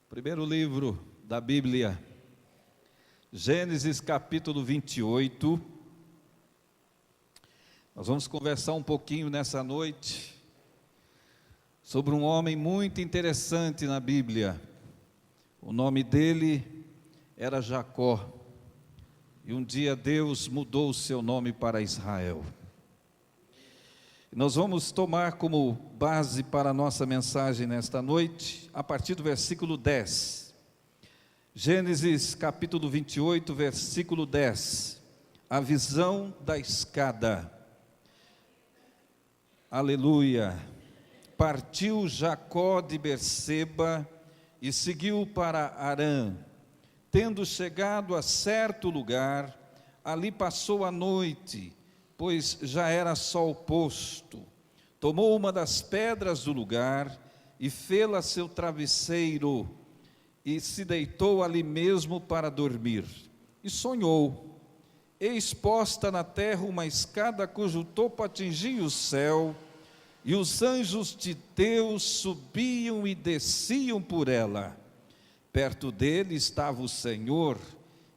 Primeiro livro da Bíblia, Gênesis capítulo 28. Nós vamos conversar um pouquinho nessa noite sobre um homem muito interessante na Bíblia. O nome dele era Jacó, e um dia Deus mudou o seu nome para Israel. Nós vamos tomar como base para a nossa mensagem nesta noite, a partir do versículo 10. Gênesis capítulo 28, versículo 10. A visão da escada. Aleluia. Partiu Jacó de Berseba e seguiu para Harã. Tendo chegado a certo lugar, ali passou a noite, pois já era sol posto. Tomou uma das pedras do lugar e fê-la seu travesseiro, e se deitou ali mesmo para dormir. E sonhou: eis posta na terra uma escada cujo topo atingia o céu, e os anjos de Deus subiam e desciam por ela. Perto dele estava o Senhor,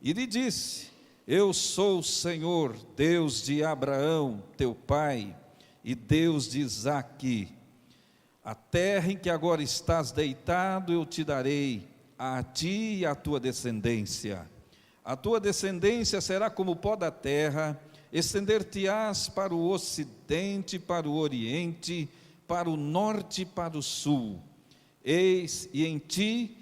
e lhe disse: eu sou o Senhor, Deus de Abraão, teu pai, e Deus de Isaque. A terra em que agora estás deitado eu te darei, a ti e à tua descendência. A tua descendência será como o pó da terra, estender-te-ás para o ocidente, para o oriente, para o norte e para o sul. Eis, e em ti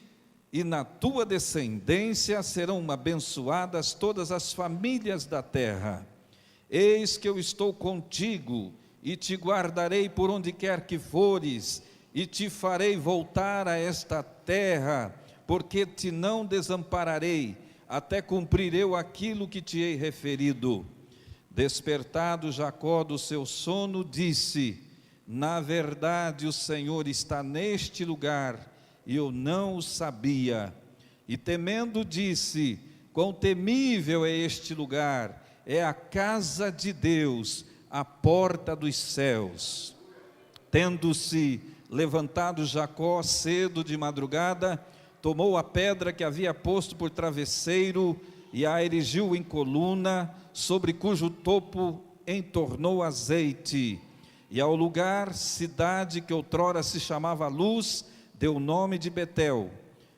e na tua descendência serão abençoadas todas as famílias da terra. Eis que eu estou contigo, e te guardarei por onde quer que fores, e te farei voltar a esta terra, porque te não desampararei, até cumprir eu aquilo que te hei referido. Despertado Jacó do seu sono, disse: na verdade o Senhor está neste lugar, e eu não o sabia. E temendo disse: quão temível é este lugar, é a casa de Deus, a porta dos céus. Tendo-se levantado Jacó cedo de madrugada, tomou a pedra que havia posto por travesseiro e a erigiu em coluna, sobre cujo topo entornou azeite. E ao lugar, cidade que outrora se chamava Luz, deu o nome de Betel.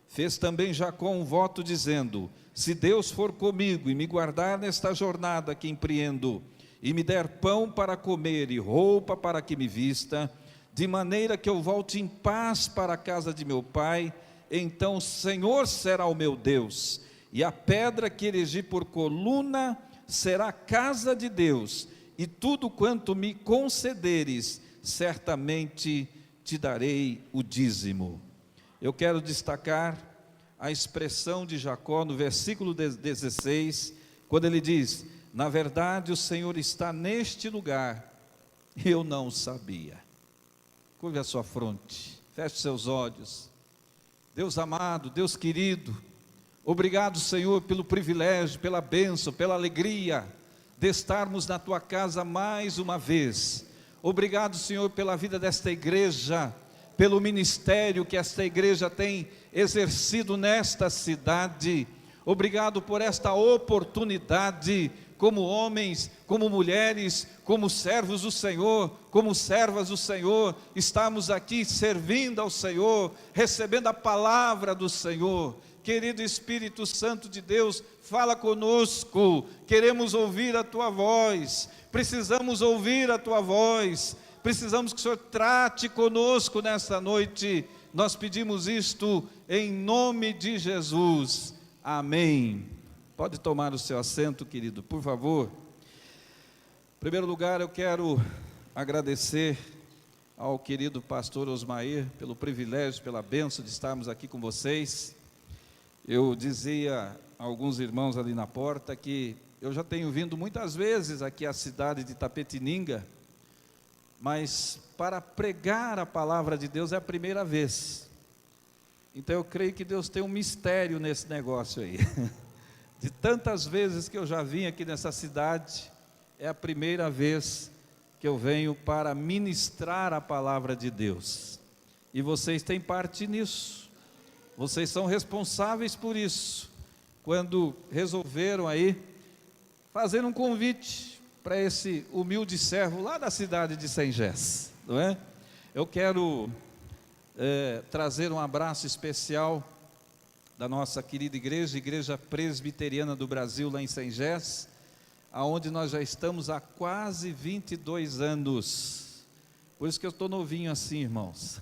Fez também Jacó um voto dizendo: se Deus for comigo e me guardar nesta jornada que empreendo, e me der pão para comer e roupa para que me vista, de maneira que eu volte em paz para a casa de meu pai, então o Senhor será o meu Deus, e a pedra que erigi por coluna será a casa de Deus, e tudo quanto me concederes, certamente te darei o dízimo. Eu quero destacar a expressão de Jacó no versículo 16, quando ele diz: na verdade o Senhor está neste lugar, eu não o sabia. Curve a sua fronte, feche seus olhos. Deus amado, Deus querido, obrigado, Senhor, pelo privilégio, pela bênção, pela alegria de estarmos na tua casa mais uma vez. Obrigado, Senhor, pela vida desta igreja, pelo ministério que esta igreja tem exercido nesta cidade. Obrigado por esta oportunidade, como homens, como mulheres, como servos do Senhor, como servas do Senhor, estamos aqui servindo ao Senhor, recebendo a palavra do Senhor. Querido Espírito Santo de Deus, fala conosco, queremos ouvir a tua voz, precisamos ouvir a tua voz, precisamos que o Senhor trate conosco nesta noite. Nós pedimos isto em nome de Jesus, amém. Pode tomar o seu assento, querido, por favor. Em primeiro lugar, eu quero agradecer ao querido pastor Osmair pelo privilégio, pela bênção de estarmos aqui com vocês. Eu dizia a alguns irmãos ali na porta que eu já tenho vindo muitas vezes aqui à cidade de Itapetininga, mas para pregar a palavra de Deus é a primeira vez. Então eu creio que Deus tem um mistério nesse negócio aí. De tantas vezes que eu já vim aqui nessa cidade, é a primeira vez que eu venho para ministrar a palavra de Deus. e vocês têm parte nisso, vocês são responsáveis por isso, quando resolveram aí fazer um convite para esse humilde servo lá da cidade de Sengés, não é? Eu quero trazer um abraço especial da nossa querida igreja, Igreja Presbiteriana do Brasil, lá em Sengés, aonde nós já estamos há quase 22 anos, por isso que eu estou novinho assim, irmãos,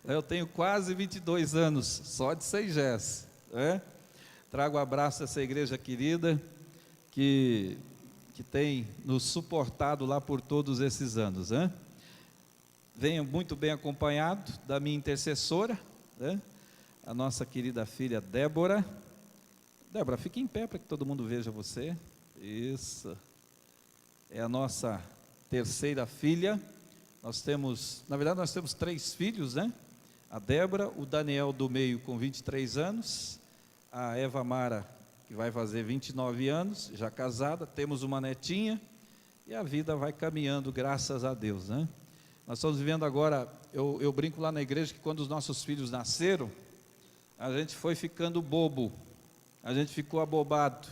eu tenho quase 22 anos, só de Sengés, né? Trago um abraço dessa igreja querida, que tem nos suportado lá por todos esses anos, né? Venho muito bem acompanhado da minha intercessora, né? A nossa querida filha Débora. Débora, fique em pé para que todo mundo veja você. Isso. É a nossa terceira filha. Nós temos 3 filhos, né? A Débora, o Daniel do meio com 23 anos, a Eva Mara, que vai fazer 29 anos, já casada, temos uma netinha, e a vida vai caminhando, graças a Deus, né? Nós estamos vivendo agora, eu brinco lá na igreja, que quando os nossos filhos nasceram, a gente foi ficando bobo, a gente ficou abobado.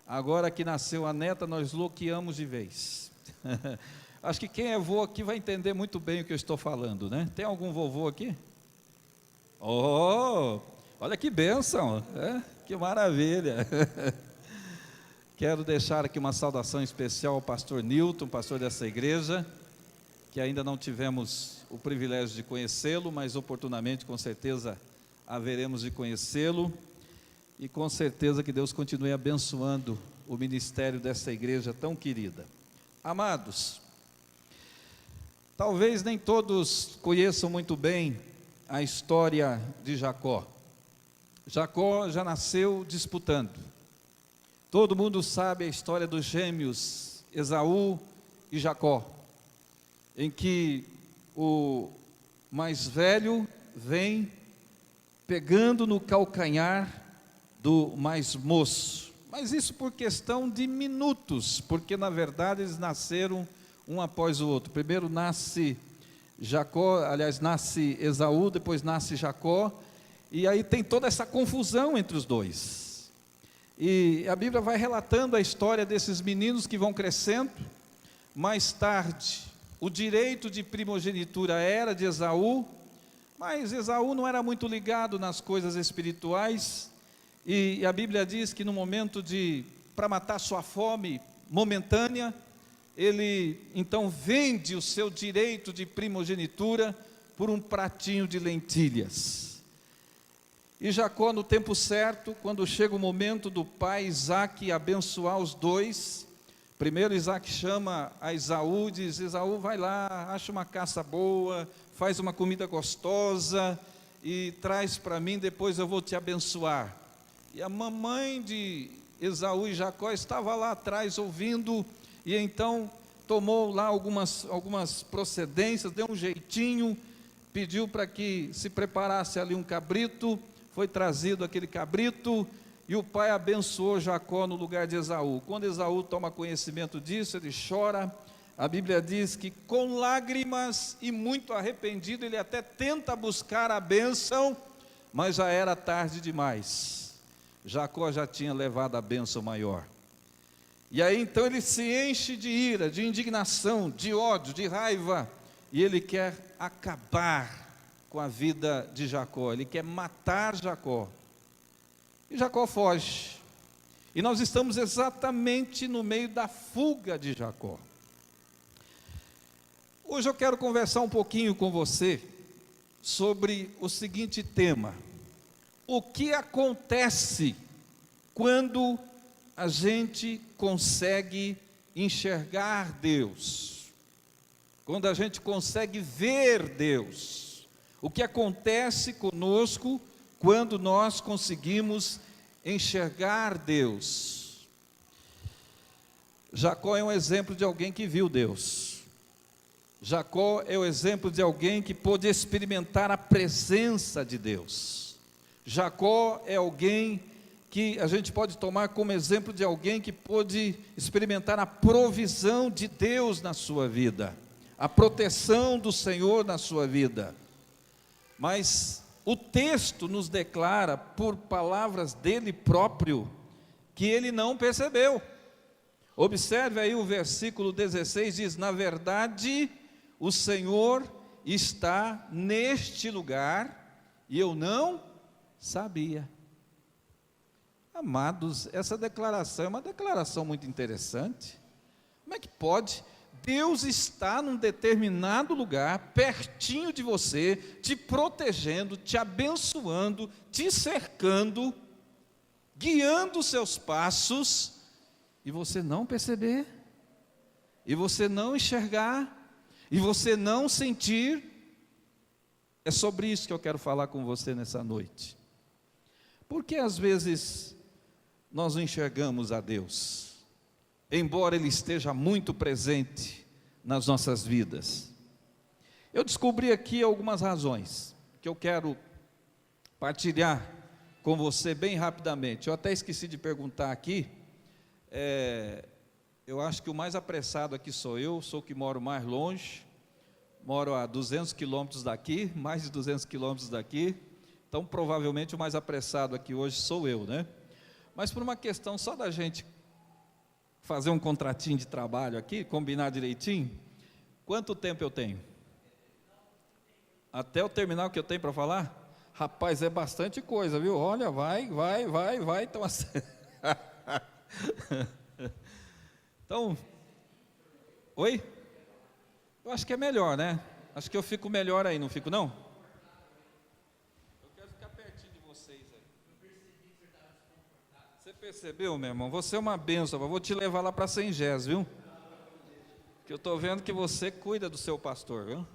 Agora que nasceu a neta, nós loqueamos de vez. Acho que quem é vô aqui vai entender muito bem o que eu estou falando, né? Tem algum vovô aqui? Oh, olha que bênção, que maravilha. Quero deixar aqui uma saudação especial ao pastor Nilton, pastor dessa igreja, que ainda não tivemos o privilégio de conhecê-lo, mas oportunamente, com certeza, haveremos de conhecê-lo, e com certeza que Deus continue abençoando o ministério dessa igreja tão querida. Amados, talvez nem todos conheçam muito bem a história de Jacó. Jacó já nasceu disputando. Todo mundo sabe a história dos gêmeos Esaú e Jacó, em que o mais velho vem pegando no calcanhar do mais moço, mas isso por questão de minutos, porque na verdade eles nasceram um após o outro. Primeiro nasce nasce Esaú, depois nasce Jacó, e aí tem toda essa confusão entre os dois, e a Bíblia vai relatando a história desses meninos que vão crescendo. Mais tarde, o direito de primogenitura era de Esaú, mas Esaú não era muito ligado nas coisas espirituais, e a Bíblia diz que no momento para matar sua fome momentânea, ele então vende o seu direito de primogenitura por um pratinho de lentilhas. E Jacó, no tempo certo, quando chega o momento do pai Isaque abençoar os dois, primeiro Isaque chama a Esaú e diz: Esaú, vai lá, acha uma caça boa, faz uma comida gostosa e traz para mim, depois eu vou te abençoar. E a mamãe de Esaú e Jacó estava lá atrás ouvindo, e então tomou lá algumas procedências, deu um jeitinho, pediu para que se preparasse ali um cabrito, foi trazido aquele cabrito, e o pai abençoou Jacó no lugar de Esaú. Quando Esaú toma conhecimento disso, ele chora. A Bíblia diz que com lágrimas e muito arrependido, ele até tenta buscar a bênção, mas já era tarde demais. Jacó já tinha levado a bênção maior. E aí então ele se enche de ira, de indignação, de ódio, de raiva, e ele quer acabar com a vida de Jacó, ele quer matar Jacó. E Jacó foge, e nós estamos exatamente no meio da fuga de Jacó. Hoje eu quero conversar um pouquinho com você sobre o seguinte tema: o que acontece quando a gente consegue enxergar Deus, quando a gente consegue ver Deus? O que acontece conosco quando nós conseguimos enxergar Deus? Jacó é um exemplo de alguém que viu Deus. Jacó é o exemplo de alguém que pôde experimentar a presença de Deus. Jacó é alguém que a gente pode tomar como exemplo de alguém que pôde experimentar a provisão de Deus na sua vida, a proteção do Senhor na sua vida. Mas o texto nos declara, por palavras dele próprio, que ele não percebeu. Observe aí o versículo 16, diz: na verdade, o Senhor está neste lugar, e eu não sabia. Amados, essa declaração é uma declaração muito interessante. Como é que pode? Deus está num determinado lugar, pertinho de você, te protegendo, te abençoando, te cercando, guiando os seus passos, e você não perceber, e você não enxergar, e você não sentir. É sobre isso que eu quero falar com você nessa noite. Porque às vezes nós não enxergamos a Deus, embora Ele esteja muito presente nas nossas vidas. Eu descobri aqui algumas razões que eu quero partilhar com você bem rapidamente. Eu até esqueci de perguntar aqui. Eu acho que o mais apressado aqui sou eu, sou o que moro mais longe, moro a 200 quilômetros daqui, mais de 200 quilômetros daqui, então provavelmente o mais apressado aqui hoje sou eu, né? Mas por uma questão só da gente fazer um contratinho de trabalho aqui, combinar direitinho, quanto tempo eu tenho? Até eu terminar o que eu tenho para falar? Rapaz, é bastante coisa, viu? Olha, vai, então assim... Então, oi? Eu acho que é melhor, né? Acho que eu fico melhor aí, não fico não? Eu quero ficar pertinho de vocês aí. Você percebeu, meu irmão? Você é uma bênção, eu vou te levar lá para Sengés, viu? Que eu estou vendo que você cuida do seu pastor, viu?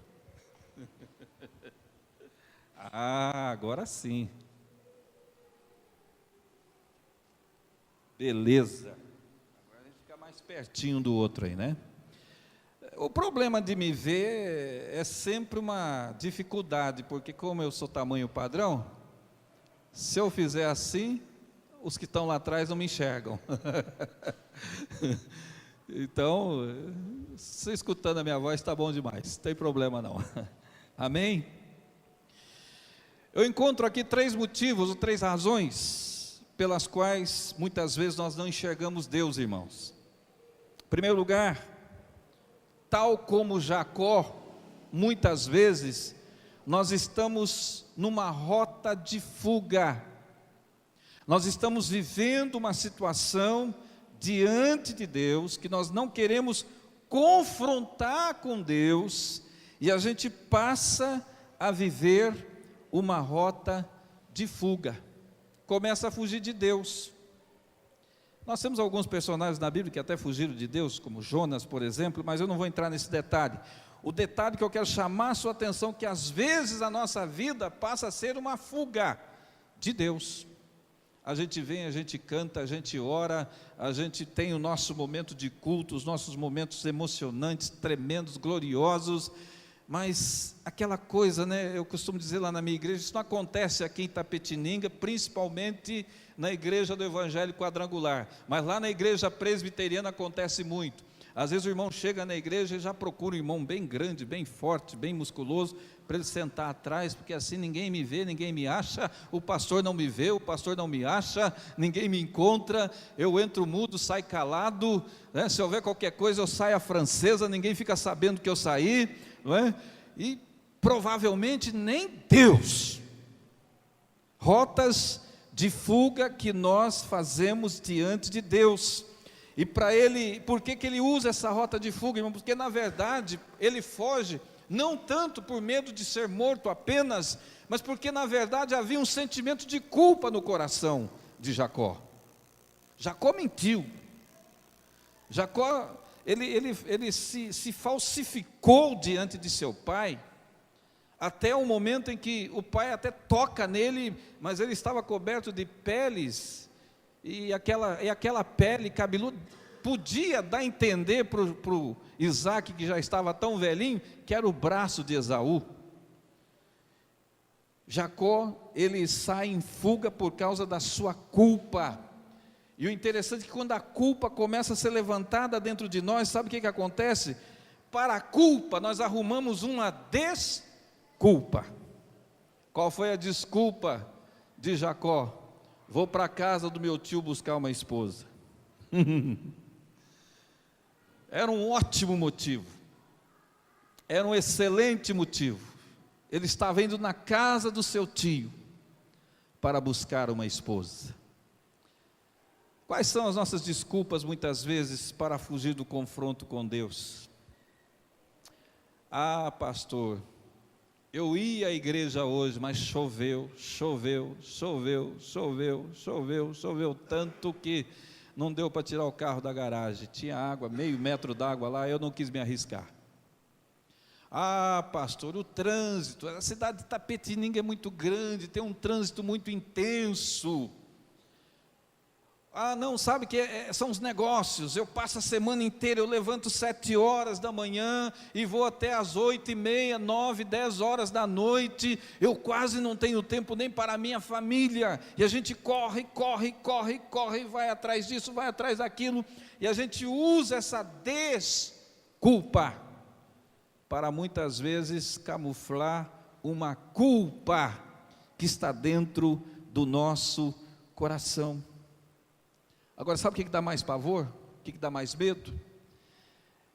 Ah, agora sim. Beleza. Agora a gente fica mais pertinho do outro aí, né? O problema de me ver é sempre uma dificuldade, porque como eu sou tamanho padrão, se eu fizer assim, os que estão lá atrás não me enxergam. Então, você escutando a minha voz está bom demais, não tem problema não. Amém? Eu encontro aqui 3 motivos, ou 3 razões, pelas quais muitas vezes nós não enxergamos Deus, irmãos. Em primeiro lugar, tal como Jacó, muitas vezes, nós estamos numa rota de fuga, nós estamos vivendo uma situação diante de Deus, que nós não queremos confrontar com Deus, e a gente passa a viver uma rota de fuga, começa a fugir de Deus. Nós temos alguns personagens na Bíblia que até fugiram de Deus, como Jonas, por exemplo, mas eu não vou entrar nesse detalhe. O detalhe que eu quero chamar a sua atenção, que às vezes a nossa vida passa a ser uma fuga de Deus. A gente vem, a gente canta, a gente ora, a gente tem o nosso momento de culto, os nossos momentos emocionantes, tremendos, gloriosos, mas aquela coisa, né, eu costumo dizer lá na minha igreja, isso não acontece aqui em Itapetininga, principalmente na igreja do Evangelho Quadrangular, mas lá na igreja presbiteriana acontece muito. Às vezes o irmão chega na igreja e já procura um irmão bem grande, bem forte, bem musculoso, para ele sentar atrás, porque assim ninguém me vê, ninguém me acha, o pastor não me vê, o pastor não me acha, ninguém me encontra, eu entro mudo, saio calado, né? Se houver qualquer coisa eu saio à francesa, ninguém fica sabendo que eu saí, não é? E provavelmente nem Deus. Rotas de fuga que nós fazemos diante de Deus. E para ele, por que ele usa essa rota de fuga, irmão? Porque na verdade ele foge não tanto por medo de ser morto apenas, mas porque na verdade havia um sentimento de culpa no coração de Jacó. Jacó mentiu. Jacó, ele se falsificou diante de seu pai, até o momento em que o pai até toca nele, mas ele estava coberto de peles, e aquela pele cabeluda podia dar a entender para o Isaac, que já estava tão velhinho, que era o braço de Esaú. Jacó, ele sai em fuga por causa da sua culpa. E o interessante é que quando a culpa começa a ser levantada dentro de nós, sabe o que acontece? Para a culpa nós arrumamos uma desculpa. Qual foi a desculpa de Jacó? Vou para a casa do meu tio buscar uma esposa. Era um ótimo motivo, era um excelente motivo. Ele estava indo na casa do seu tio para buscar uma esposa. Quais são as nossas desculpas muitas vezes para fugir do confronto com Deus? Ah, pastor, eu ia à igreja hoje, mas choveu tanto que não deu para tirar o carro da garagem. Tinha água, meio metro d'água lá, eu não quis me arriscar. Ah, pastor, o trânsito, a cidade de Itapetininga é muito grande, tem um trânsito muito intenso. Ah, não, sabe que são os negócios, eu passo a semana inteira, eu levanto 7 horas da manhã e vou até às 8h30, 9, 10 horas da noite, eu quase não tenho tempo nem para a minha família, e a gente corre, vai atrás disso, vai atrás daquilo, e a gente usa essa desculpa para muitas vezes camuflar uma culpa que está dentro do nosso coração. Agora, sabe o que dá mais pavor? O que dá mais medo?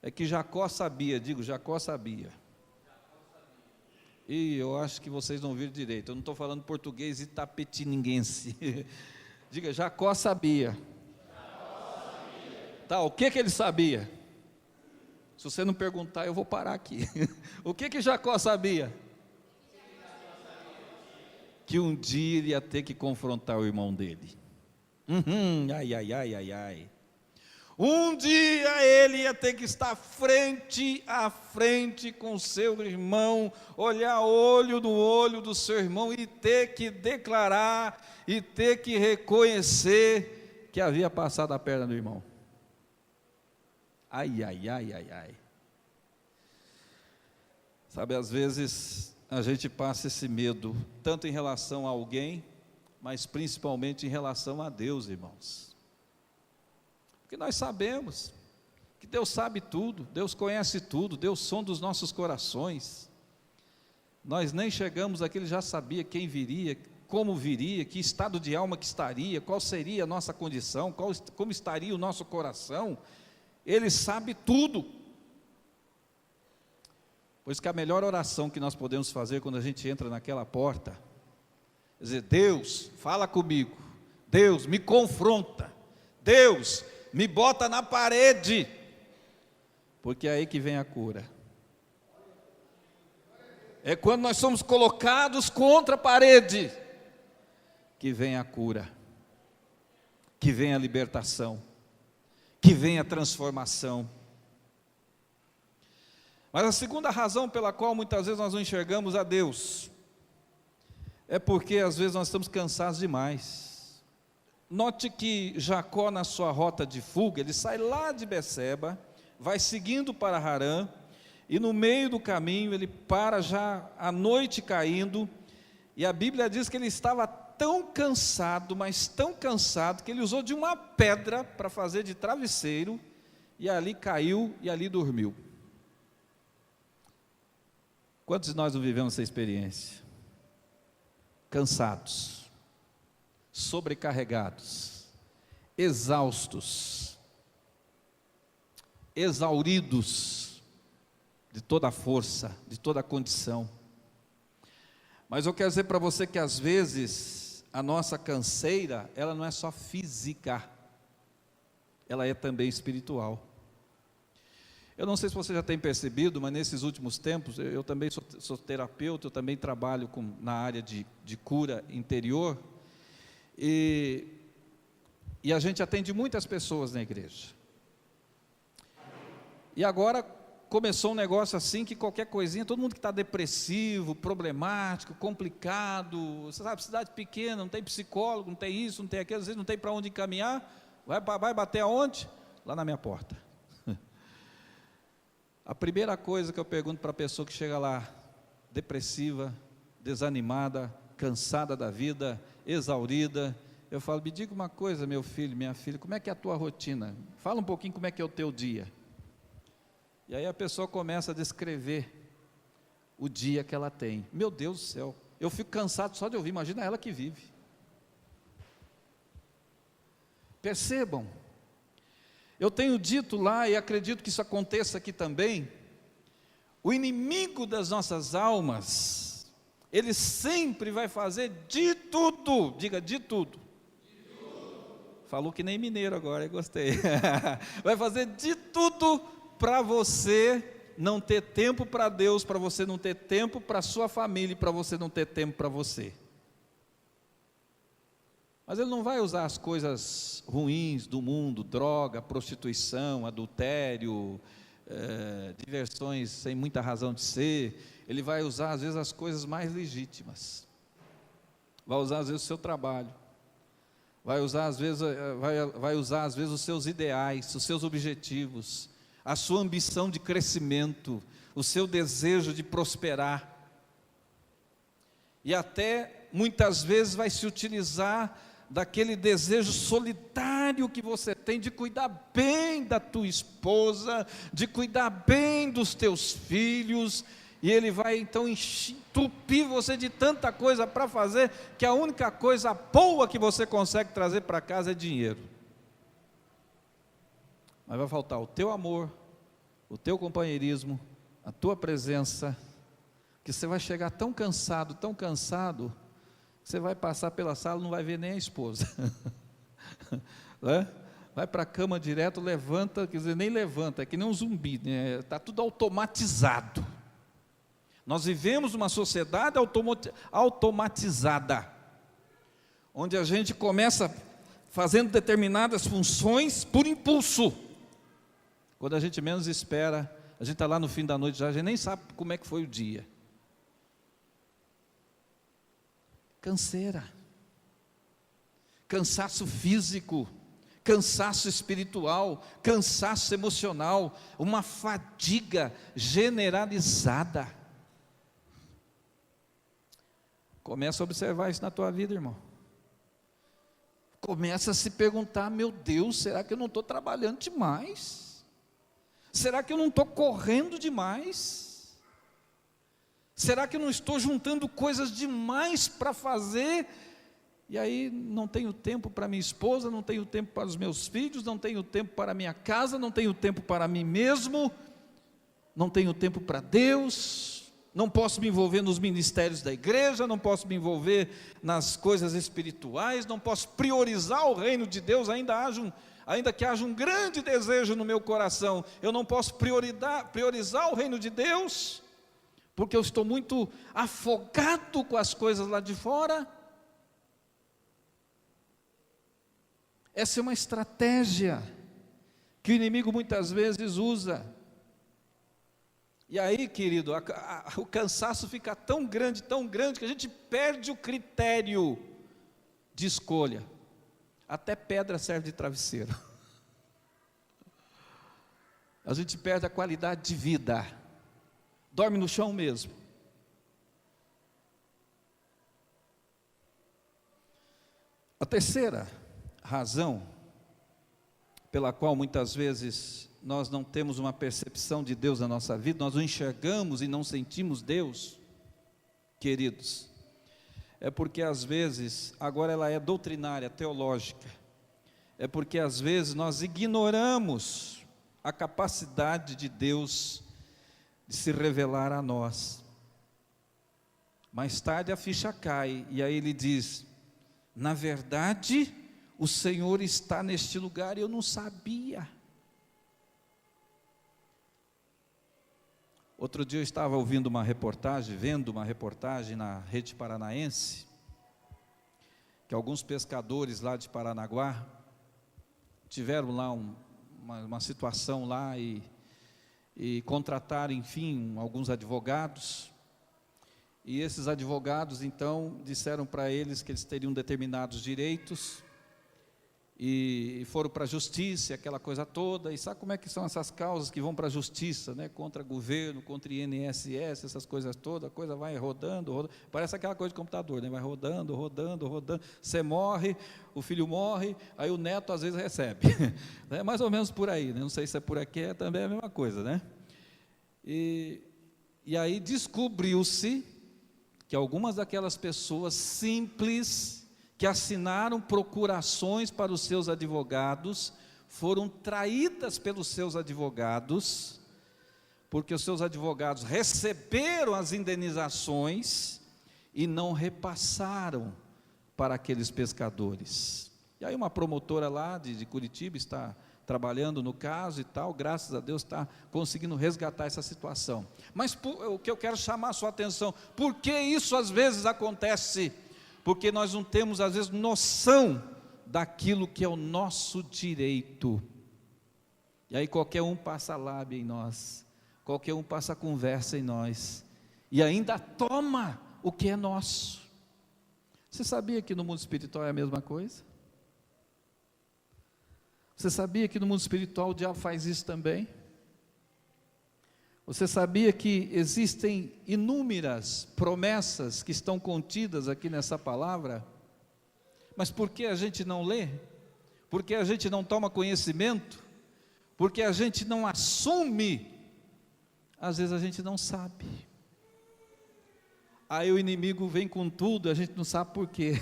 É que Jacó sabia, Jacó sabia. E eu acho que vocês não viram direito, eu não estou falando português itapetininguense. Diga, Jacó sabia. Tá, o que ele sabia? Se você não perguntar, eu vou parar aqui. O que Jacó sabia? Que um dia ele ia ter que confrontar o irmão dele. Ai. Um dia ele ia ter que estar frente a frente com seu irmão, olhar olho no olho do seu irmão e ter que declarar, e ter que reconhecer que havia passado a perna do irmão. Ai. Sabe, às vezes a gente passa esse medo, tanto em relação a alguém, mas principalmente em relação a Deus, irmãos. Porque nós sabemos que Deus sabe tudo, Deus conhece tudo, Deus sonda os nossos corações. Nós nem chegamos aqui, Ele já sabia quem viria, como viria, que estado de alma que estaria, qual seria a nossa condição, como estaria o nosso coração. Ele sabe tudo. Pois que a melhor oração que nós podemos fazer quando a gente entra naquela porta, quer dizer, Deus, fala comigo, Deus, me confronta, Deus, me bota na parede, porque é aí que vem a cura. É quando nós somos colocados contra a parede, que vem a cura, que vem a libertação, que vem a transformação. Mas a segunda razão pela qual muitas vezes nós não enxergamos a Deus, é porque às vezes nós estamos cansados demais. Note que Jacó, na sua rota de fuga, ele sai lá de Beceba, vai seguindo para Harã, e no meio do caminho ele para já a noite caindo, e a Bíblia diz que ele estava tão cansado, mas tão cansado, que ele usou de uma pedra para fazer de travesseiro, e ali caiu e ali dormiu. Quantos de nós não vivemos essa experiência? Cansados, sobrecarregados, exaustos, exauridos de toda a força, de toda a condição. Mas eu quero dizer para você que às vezes a nossa canseira, ela não é só física, ela é também espiritual. Eu não sei se você já tem percebido, mas nesses últimos tempos, eu também sou terapeuta, eu também trabalho na área de cura interior, e a gente atende muitas pessoas na igreja. E agora começou um negócio assim, que qualquer coisinha, todo mundo que está depressivo, problemático, complicado, você sabe, cidade pequena, não tem psicólogo, não tem isso, não tem aquilo, às vezes não tem para onde encaminhar, vai bater aonde? Lá na minha porta. A primeira coisa que eu pergunto para a pessoa que chega lá, depressiva, desanimada, cansada da vida, exaurida, eu falo, me diga uma coisa, meu filho, minha filha, como é que é a tua rotina? Fala um pouquinho como é que é o teu dia. E aí a pessoa começa a descrever o dia que ela tem. Meu Deus do céu, Eu fico cansado só de ouvir, imagina ela que vive. Percebam, eu tenho dito lá, e acredito que isso aconteça aqui também, o inimigo das nossas almas, ele sempre vai fazer de tudo, diga de tudo. Falou que nem mineiro agora, eu gostei. Vai fazer de tudo para você não ter tempo para Deus, para você não ter tempo para a sua família, para você não ter tempo para você. Mas ele não vai usar as coisas ruins do mundo, droga, prostituição, adultério, diversões sem muita razão de ser. Ele vai usar às vezes as coisas mais legítimas. Vai usar às vezes o seu trabalho. Vai usar às vezes os seus ideais, os seus objetivos, a sua ambição de crescimento, o seu desejo de prosperar. E até muitas vezes vai se utilizar daquele desejo solitário que você tem de cuidar bem da tua esposa, de cuidar bem dos teus filhos, e ele vai então entupir você de tanta coisa para fazer, que a única coisa boa que você consegue trazer para casa é dinheiro. Mas vai faltar o teu amor, o teu companheirismo, a tua presença, que você vai chegar tão cansado, você vai passar pela sala e não vai ver nem a esposa. Vai para a cama direto, levanta, quer dizer, nem levanta, é que nem um zumbi, né? Está tudo automatizado. Nós vivemos uma sociedade automatizada, onde a gente começa fazendo determinadas funções por impulso. Quando a gente menos espera, a gente está lá no fim da noite, já a gente nem sabe como é que foi o dia. Canseira, cansaço físico, cansaço espiritual, cansaço emocional, uma fadiga generalizada. Começa a observar isso na tua vida, irmão. Começa a se perguntar: meu Deus, será que eu não estou trabalhando demais? Será que eu não estou correndo demais? Será que eu não estou juntando coisas demais para fazer? E aí não tenho tempo para minha esposa, não tenho tempo para os meus filhos, não tenho tempo para a minha casa, não tenho tempo para mim mesmo, não tenho tempo para Deus, não posso me envolver nos ministérios da igreja, não posso me envolver nas coisas espirituais, não posso priorizar o reino de Deus, ainda que haja um grande desejo no meu coração, eu não posso priorizar o reino de Deus, porque eu estou muito afogado com as coisas lá de fora. Essa é uma estratégia que o inimigo muitas vezes usa. E aí, querido, o cansaço fica tão grande, que a gente perde o critério de escolha. Até pedra serve de travesseiro. A gente perde a qualidade de vida. Dorme no chão mesmo. A terceira razão pela qual muitas vezes nós não temos uma percepção de Deus na nossa vida, nós não enxergamos e não sentimos Deus, queridos, é porque às vezes, agora ela é doutrinária, teológica, é porque às vezes nós ignoramos a capacidade de Deus de se revelar a nós. Mais tarde a ficha cai, e aí ele diz: na verdade, o Senhor está neste lugar e eu não sabia. Outro dia eu estava vendo uma reportagem na Rede Paranaense, que alguns pescadores lá de Paranaguá tiveram lá uma situação lá e contrataram, enfim, alguns advogados, e esses advogados então disseram para eles que eles teriam determinados direitos, e foram para a justiça, aquela coisa toda, e sabe como é que são essas causas que vão para a justiça, né? Contra governo, contra INSS, essas coisas todas, a coisa vai rodando, parece aquela coisa de computador, né? Vai rodando, você morre, o filho morre, aí o neto às vezes recebe, é mais ou menos por aí, né? Não sei se é por aqui, é também a mesma coisa, né? E aí descobriu-se que algumas daquelas pessoas simples, que assinaram procurações para os seus advogados, foram traídas pelos seus advogados, porque os seus advogados receberam as indenizações e não repassaram para aqueles pescadores. E aí uma promotora lá de Curitiba está trabalhando no caso e tal, graças a Deus está conseguindo resgatar essa situação. Mas o que eu quero chamar a sua atenção, por que isso às vezes acontece? Porque nós não temos às vezes noção daquilo que é o nosso direito. E aí qualquer um passa lábia em nós, qualquer um passa conversa em nós, e ainda toma o que é nosso. Você sabia que no mundo espiritual é a mesma coisa? Você sabia que no mundo espiritual o diabo faz isso também? Você sabia que existem inúmeras promessas que estão contidas aqui nessa palavra? Mas por que a gente não lê? Por que a gente não toma conhecimento? Por que a gente não assume? Às vezes a gente não sabe. Aí o inimigo vem com tudo, a gente não sabe por quê.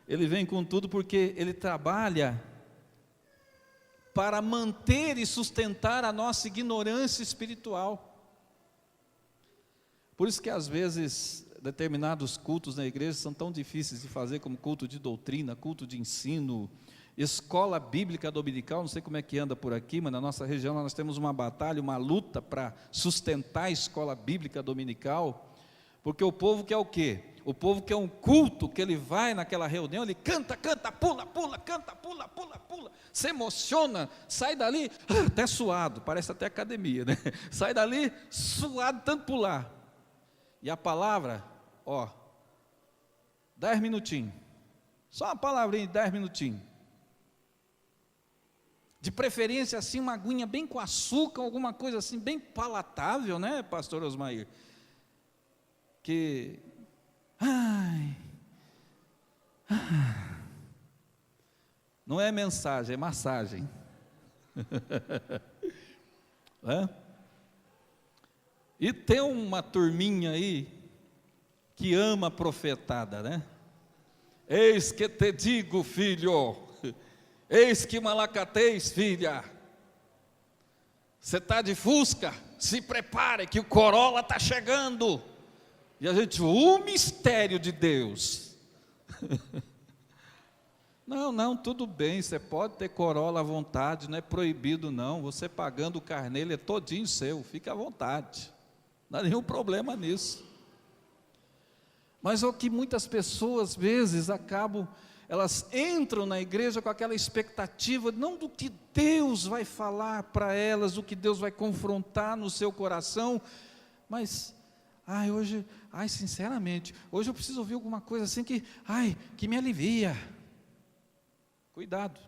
Ele vem com tudo porque ele trabalha para manter e sustentar a nossa ignorância espiritual. Por isso que às vezes determinados cultos na igreja são tão difíceis de fazer, como culto de doutrina, culto de ensino, escola bíblica dominical. Não sei como é que anda por aqui, mas na nossa região nós temos uma batalha, uma luta para sustentar a escola bíblica dominical, porque o povo quer o quê? O povo quer um culto, que ele vai naquela reunião, ele canta, pula, canta, pula, se emociona, sai dali, até suado, parece até academia, né? Sai dali suado, tanto pular. E a palavra, 10 minutinhos, só uma palavrinha de 10 minutinhos. De preferência assim, uma aguinha bem com açúcar, alguma coisa assim, bem palatável, né, pastor Osmair? Que... não é mensagem, é massagem. E tem uma turminha aí que ama a profetada, né? Eis que te digo, filho, eis que malacatez, filha. Você está de Fusca? Se prepare que o Corolla está chegando. E a gente, o mistério de Deus. Não, tudo bem, você pode ter Corolla à vontade, não é proibido não, você pagando o carnê, ele é todinho seu, fica à vontade, não há nenhum problema nisso. Mas é o que muitas pessoas, às vezes, elas entram na igreja com aquela expectativa, não do que Deus vai falar para elas, do que Deus vai confrontar no seu coração, mas... sinceramente, hoje eu preciso ouvir alguma coisa assim que me alivia. Cuidado,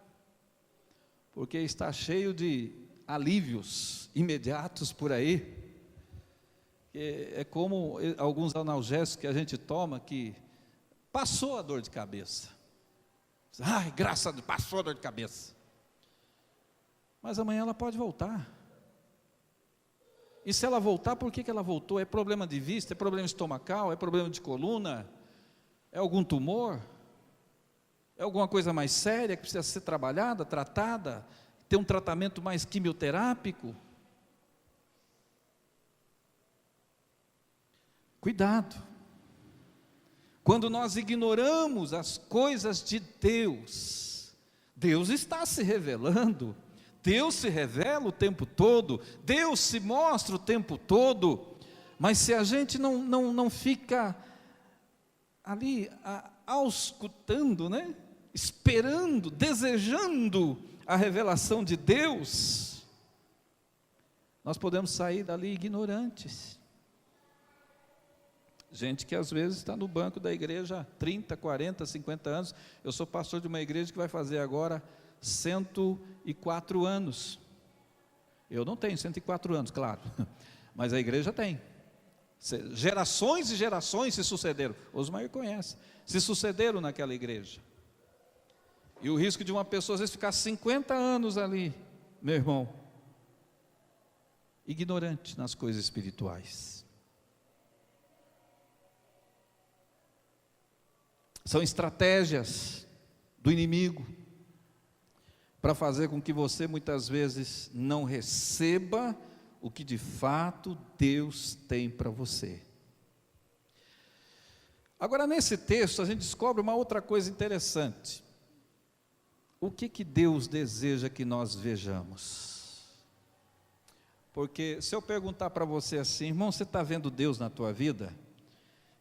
porque está cheio de alívios imediatos por aí. É como alguns analgésicos que a gente toma, que passou a dor de cabeça. Graças a Deus, passou a dor de cabeça. Mas amanhã ela pode voltar. E se ela voltar, por que ela voltou? É problema de vista, é problema estomacal, é problema de coluna, é algum tumor, é alguma coisa mais séria que precisa ser trabalhada, tratada, ter um tratamento mais quimioterápico? Cuidado. Quando nós ignoramos as coisas de Deus, Deus está se revelando. Deus se revela o tempo todo, Deus se mostra o tempo todo, mas se a gente não fica ali auscultando, né? Esperando, desejando a revelação de Deus, nós podemos sair dali ignorantes. Gente que às vezes está no banco da igreja há 30, 40, 50 anos, eu sou pastor de uma igreja que vai fazer agora 104 anos, eu não tenho 104 anos, claro, mas a igreja tem, gerações e gerações se sucederam, Osmair conhece, se sucederam naquela igreja, e o risco de uma pessoa às vezes ficar 50 anos ali, meu irmão, ignorante nas coisas espirituais. São estratégias do inimigo para fazer com que você muitas vezes não receba o que de fato Deus tem para você. Agora, nesse texto, a gente descobre uma outra coisa interessante. O que Deus deseja que nós vejamos? Porque se eu perguntar para você assim, irmão, você está vendo Deus na tua vida?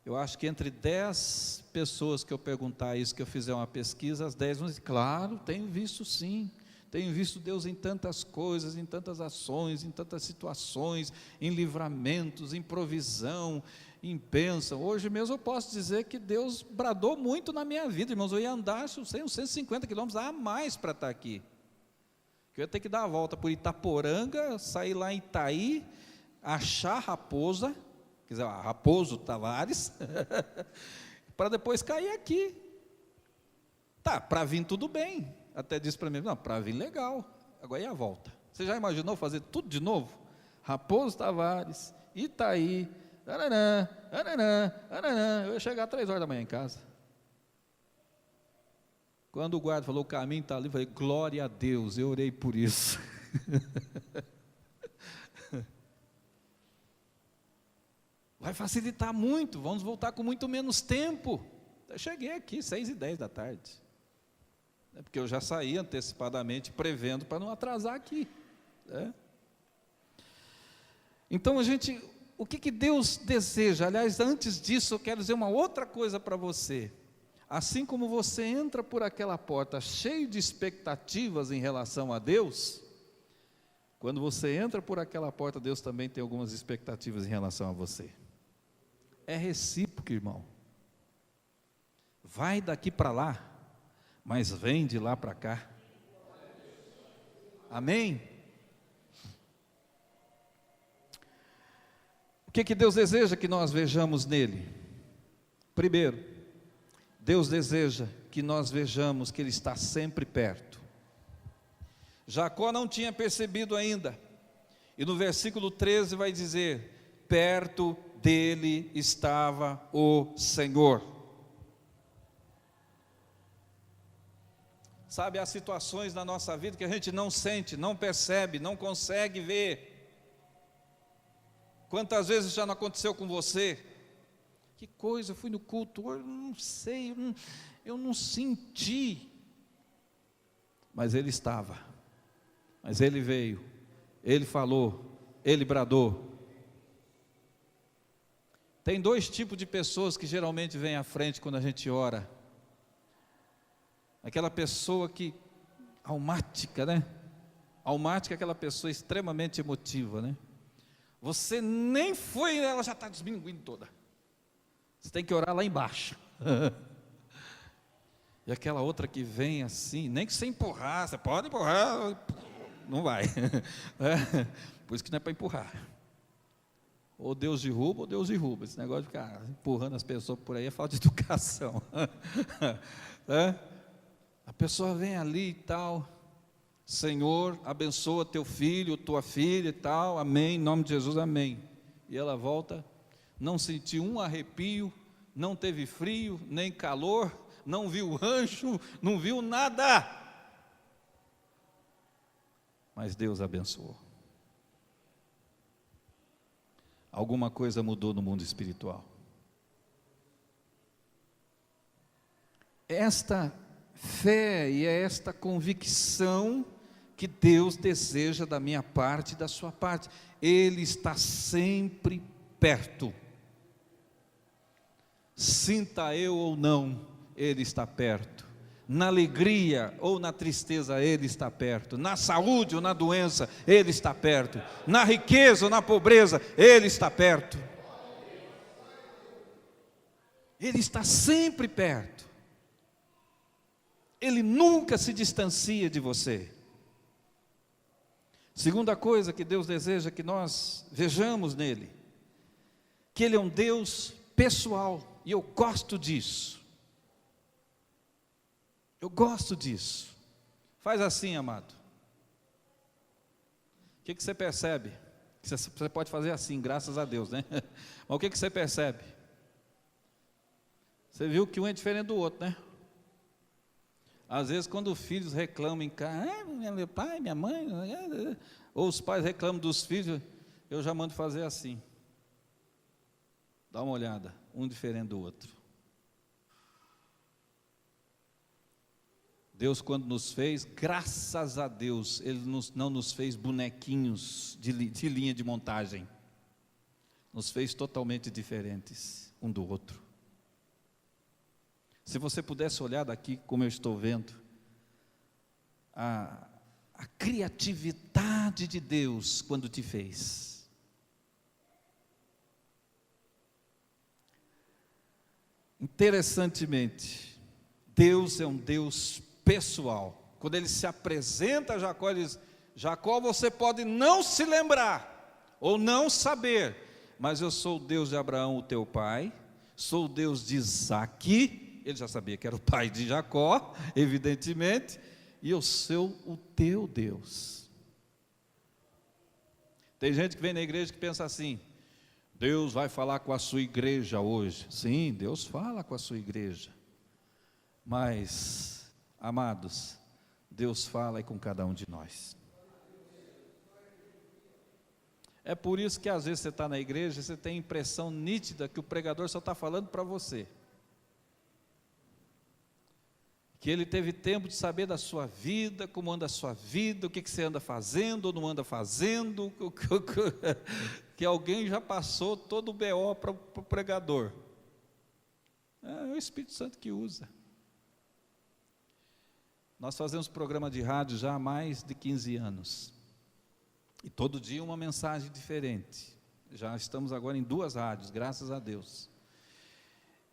Eu acho que entre 10 pessoas que eu perguntar isso, que eu fizer uma pesquisa, as 10 vão dizer, claro, tenho visto sim. Tenho visto Deus em tantas coisas, em tantas ações, em tantas situações, em livramentos, em provisão, em bênção. Hoje mesmo eu posso dizer que Deus bradou muito na minha vida, irmãos. Eu ia andar uns 150 quilômetros a mais para estar aqui. Eu ia ter que dar a volta por Itaporanga, sair lá em Itaí, achar a Raposa, quer dizer, Raposo Tavares, para depois cair aqui. Tá, para vir tudo bem. Até disse para mim, não, para vir legal, agora e a volta? Você já imaginou fazer tudo de novo? Raposo Tavares, Itaí, eu ia chegar às 3 horas da manhã em casa. Quando o guarda falou, o caminho está ali, eu falei, glória a Deus, eu orei por isso. Vai facilitar muito, vamos voltar com muito menos tempo. Eu cheguei aqui, 6h10 da tarde. Porque eu já saí antecipadamente, prevendo para não atrasar aqui. Né? Então, o que Deus deseja? Aliás, antes disso, eu quero dizer uma outra coisa para você. Assim como você entra por aquela porta cheio de expectativas em relação a Deus, quando você entra por aquela porta, Deus também tem algumas expectativas em relação a você. É recíproco, irmão. Vai daqui para lá, mas vem de lá para cá. Amém? O que Deus deseja que nós vejamos nele? Primeiro, Deus deseja que nós vejamos que Ele está sempre perto. Jacó não tinha percebido ainda, e no versículo 13 vai dizer, perto dele estava o Senhor. Sabe, há situações na nossa vida que a gente não sente, não percebe, não consegue ver. Quantas vezes já não aconteceu com você? Que coisa, eu fui no culto, eu não sei, eu não senti. Mas Ele estava, mas Ele veio, Ele falou, Ele bradou. Tem 2 tipos de pessoas que geralmente vêm à frente quando a gente ora. Aquela pessoa que, almática, né? Almática é aquela pessoa extremamente emotiva, né? Você nem foi, ela já está desminguindo toda. Você tem que orar lá embaixo. E aquela outra que vem assim, nem que você empurrar, você pode empurrar, não vai. Por isso que não é para empurrar. Ou Deus derruba, ou Deus derruba. Esse negócio de ficar empurrando as pessoas por aí é falta de educação. A pessoa vem ali e tal, Senhor, abençoa teu filho, tua filha e tal, amém, em nome de Jesus, amém. E ela volta, não sentiu um arrepio, não teve frio, nem calor, não viu anjo, não viu nada. Mas Deus abençoou. Alguma coisa mudou no mundo espiritual. Esta fé e é esta convicção que Deus deseja da minha parte e da sua parte. Ele está sempre perto. Sinta eu ou não, Ele está perto. Na alegria ou na tristeza, Ele está perto. Na saúde ou na doença, Ele está perto. Na riqueza ou na pobreza, Ele está perto. Ele está sempre perto. Ele nunca se distancia de você. Segunda coisa que Deus deseja que nós vejamos nele, que Ele é um Deus pessoal, e eu gosto disso. Eu gosto disso. Faz assim, amado. O que você percebe? Você pode fazer assim, graças a Deus, né? Mas o que você percebe? Você viu que um é diferente do outro, né? Às vezes, quando os filhos reclamam em casa, meu pai, minha mãe, ou os pais reclamam dos filhos, eu já mando fazer assim. Dá uma olhada, um diferente do outro. Deus, quando nos fez, graças a Deus, Ele não nos fez bonequinhos de linha de montagem. Nos fez totalmente diferentes um do outro. Se você pudesse olhar daqui, como eu estou vendo, a criatividade de Deus quando te fez. Interessantemente, Deus é um Deus pessoal. Quando Ele se apresenta a Jacó, Ele diz: Jacó, você pode não se lembrar, ou não saber, mas eu sou o Deus de Abraão, o teu pai, sou o Deus de Isaque. Ele já sabia que era o pai de Jacó, evidentemente, e eu sou o teu Deus. Tem gente que vem na igreja que pensa assim: Deus vai falar com a sua igreja hoje. Sim, Deus fala com a sua igreja, mas, amados, Deus fala com cada um de nós. É por isso que às vezes você está na igreja e você tem a impressão nítida que o pregador só está falando para você. Que ele teve tempo de saber da sua vida, como anda a sua vida, o que você anda fazendo ou não anda fazendo, que alguém já passou todo o BO para o pregador. É o Espírito Santo que usa. Nós fazemos programa de rádio já há mais de 15 anos, e todo dia uma mensagem diferente. Já estamos agora em 2 rádios, graças a Deus.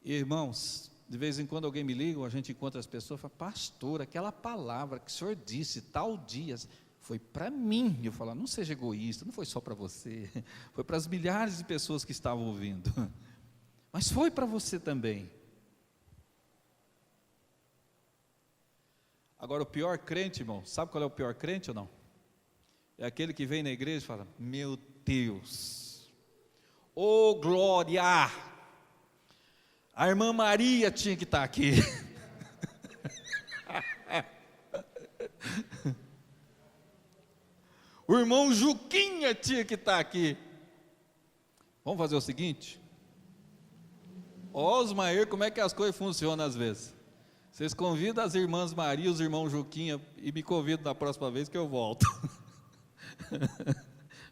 E, irmãos, de vez em quando alguém me liga, ou a gente encontra as pessoas e fala: pastor, aquela palavra que o senhor disse tal dia, foi para mim. Eu falo: não seja egoísta, não foi só para você, foi para as milhares de pessoas que estavam ouvindo, mas foi para você também. Agora, o pior crente, irmão, sabe qual é o pior crente ou não? É aquele que vem na igreja e fala: meu Deus, ô glória, a irmã Maria tinha que estar aqui. O irmão Juquinha tinha que estar aqui. Vamos fazer o seguinte? Osmair, como é que as coisas funcionam às vezes? Vocês convidam as irmãs Maria, os irmãos Juquinha, e me convidam na próxima vez que eu volto.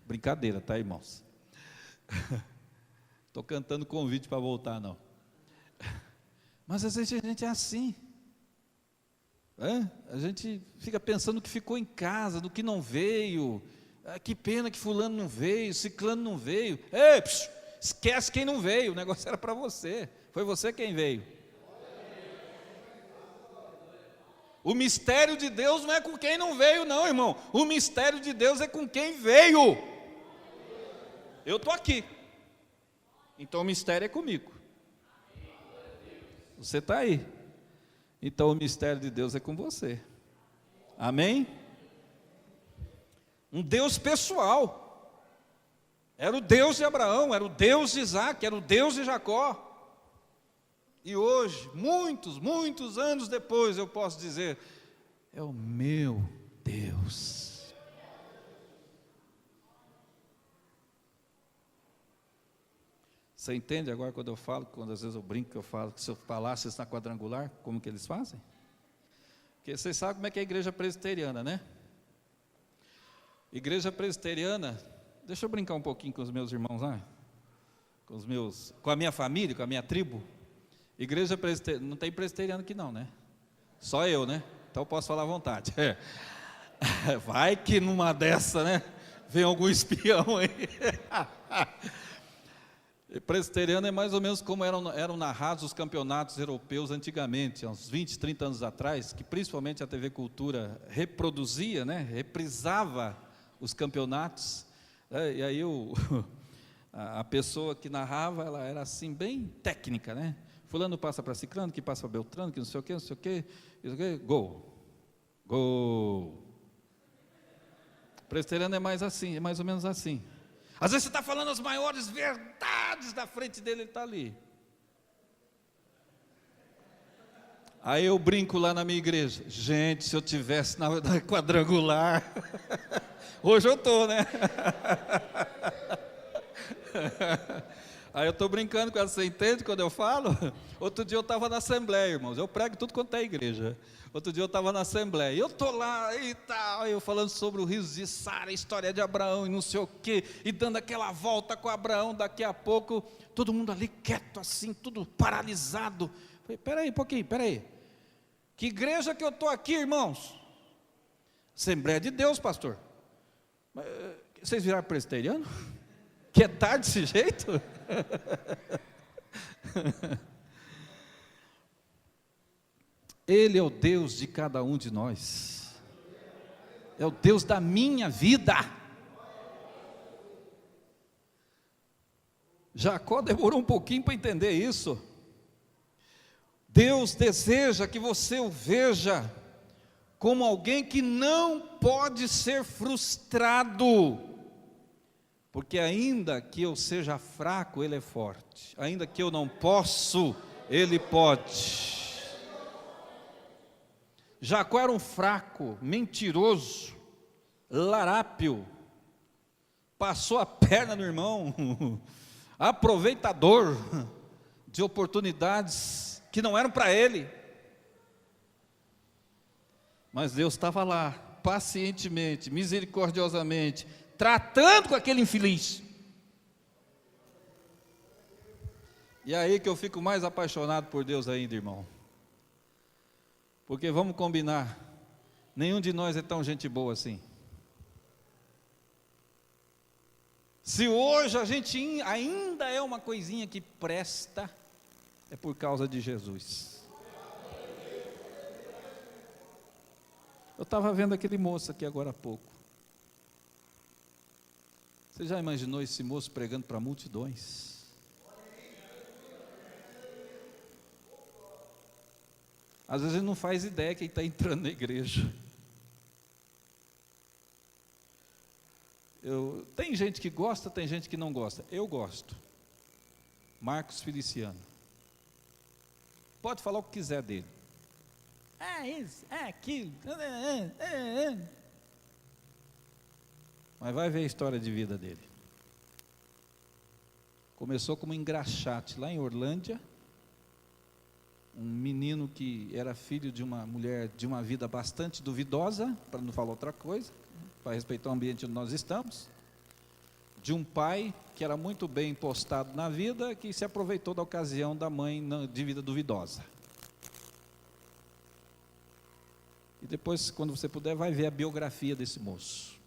Brincadeira, tá, irmãos? Estou cantando convite para voltar, não. Mas às vezes a gente é assim, a gente fica pensando no que ficou em casa, no que não veio. Que pena que fulano não veio, ciclano não veio. Ei, esquece quem não veio, o negócio era para você, foi você quem veio. O mistério de Deus não é com quem não veio, não, irmão. O mistério de Deus é com quem veio. Eu estou aqui, então o mistério é comigo. Você está aí, então o mistério de Deus é com você. Amém? Um Deus pessoal. Era o Deus de Abraão, era o Deus de Isaque, era o Deus de Jacó. E hoje, muitos anos depois, eu posso dizer: é o meu Deus. Você entende agora quando eu falo, quando às vezes eu brinco que eu falo que se eu falasse isso na quadrangular, como que eles fazem? Porque vocês sabem como é que é a igreja presbiteriana, né? Igreja presbiteriana, deixa eu brincar um pouquinho com os meus irmãos lá, com a minha família, com a minha tribo. Igreja presbiteriana, não tem presbiteriano aqui não, né? Só eu, né? Então eu posso falar à vontade. Vai que numa dessa, né? Vem algum espião aí. Presbiteriano é mais ou menos como eram narrados os campeonatos europeus antigamente, há uns 20, 30 anos atrás, que principalmente a TV Cultura reproduzia, né, reprisava os campeonatos, e aí a pessoa que narrava, ela era assim, bem técnica, né? Fulano passa para ciclano, que passa para beltrano, que não sei o que, gol. Presbiteriano é mais assim, é mais ou menos assim. Às vezes você está falando as maiores verdades da frente dele, ele está ali. Aí eu brinco lá na minha igreja, gente, se eu tivesse na quadrangular, hoje eu estou, né? Aí eu estou brincando com ela, você entende quando eu falo? Outro dia eu estava na Assembleia, irmãos, eu prego tudo quanto é igreja. Outro dia eu estava na Assembleia, e eu estou lá e tal, eu falando sobre o riso de Sara, a história de Abraão e não sei o quê, e dando aquela volta com Abraão, daqui a pouco, todo mundo ali quieto assim, tudo paralisado. Falei, peraí um pouquinho, peraí. Que igreja que eu estou aqui, irmãos? Assembleia de Deus, pastor. Mas, vocês viraram presbiteriano? Que é tarde desse jeito? Ele é o Deus de cada um de nós. É o Deus da minha vida. Jacó demorou um pouquinho para entender isso. Deus deseja que você o veja como alguém que não pode ser frustrado, porque ainda que eu seja fraco, Ele é forte, ainda que eu não posso, Ele pode. Jacó era um fraco, mentiroso, larápio, passou a perna no irmão, aproveitador de oportunidades que não eram para ele, mas Deus estava lá, pacientemente, misericordiosamente, tratando com aquele infeliz. E é aí que eu fico mais apaixonado por Deus ainda, irmão, porque vamos combinar, nenhum de nós é tão gente boa assim. Se hoje a gente ainda é uma coisinha que presta, é por causa de Jesus. Eu estava vendo aquele moço aqui agora há pouco. Você já imaginou esse moço pregando para multidões? Às vezes ele não faz ideia que ele está entrando na igreja. Tem gente que gosta, tem gente que não gosta. Eu gosto. Marcos Feliciano. Pode falar o que quiser dele. Isso, aquilo. Mas vai ver a história de vida dele. Começou como engraxate lá em Orlândia. Um menino que era filho de uma mulher de uma vida bastante duvidosa, para não falar outra coisa, para respeitar o ambiente onde nós estamos. De um pai que era muito bem postado na vida, que se aproveitou da ocasião da mãe de vida duvidosa. E depois, quando você puder, vai ver a biografia desse moço.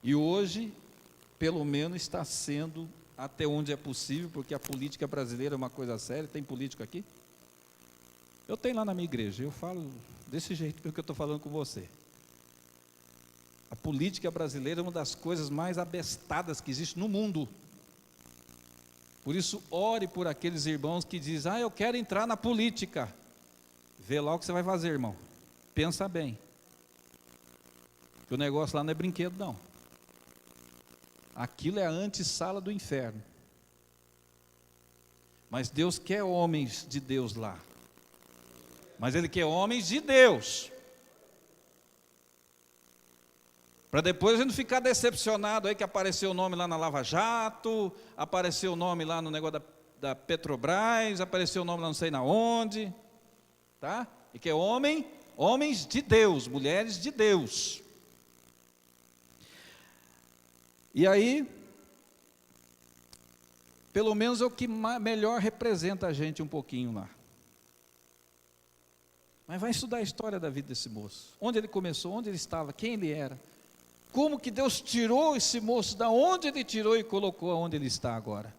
E hoje, pelo menos, está sendo, até onde é possível, porque a política brasileira é uma coisa séria. Tem político aqui? Eu tenho lá na minha igreja, eu falo desse jeito que eu estou falando com você. A política brasileira é uma das coisas mais abestadas que existe no mundo. Por isso, ore por aqueles irmãos que dizem, eu quero entrar na política. Vê lá o que você vai fazer, irmão. Pensa bem. Que o negócio lá não é brinquedo, não. Aquilo é a antessala do inferno. Mas Deus quer homens de Deus lá. Mas Ele quer homens de Deus. Para depois a gente não ficar decepcionado aí que apareceu o nome lá na Lava Jato, apareceu o nome lá no negócio da Petrobras, apareceu o nome lá não sei na onde, tá? E que é homens de Deus, mulheres de Deus. E aí, pelo menos é o que melhor representa a gente um pouquinho lá. Mas vai estudar a história da vida desse moço. Onde ele começou, onde ele estava, quem ele era. Como que Deus tirou esse moço, da onde Ele tirou e colocou aonde ele está agora.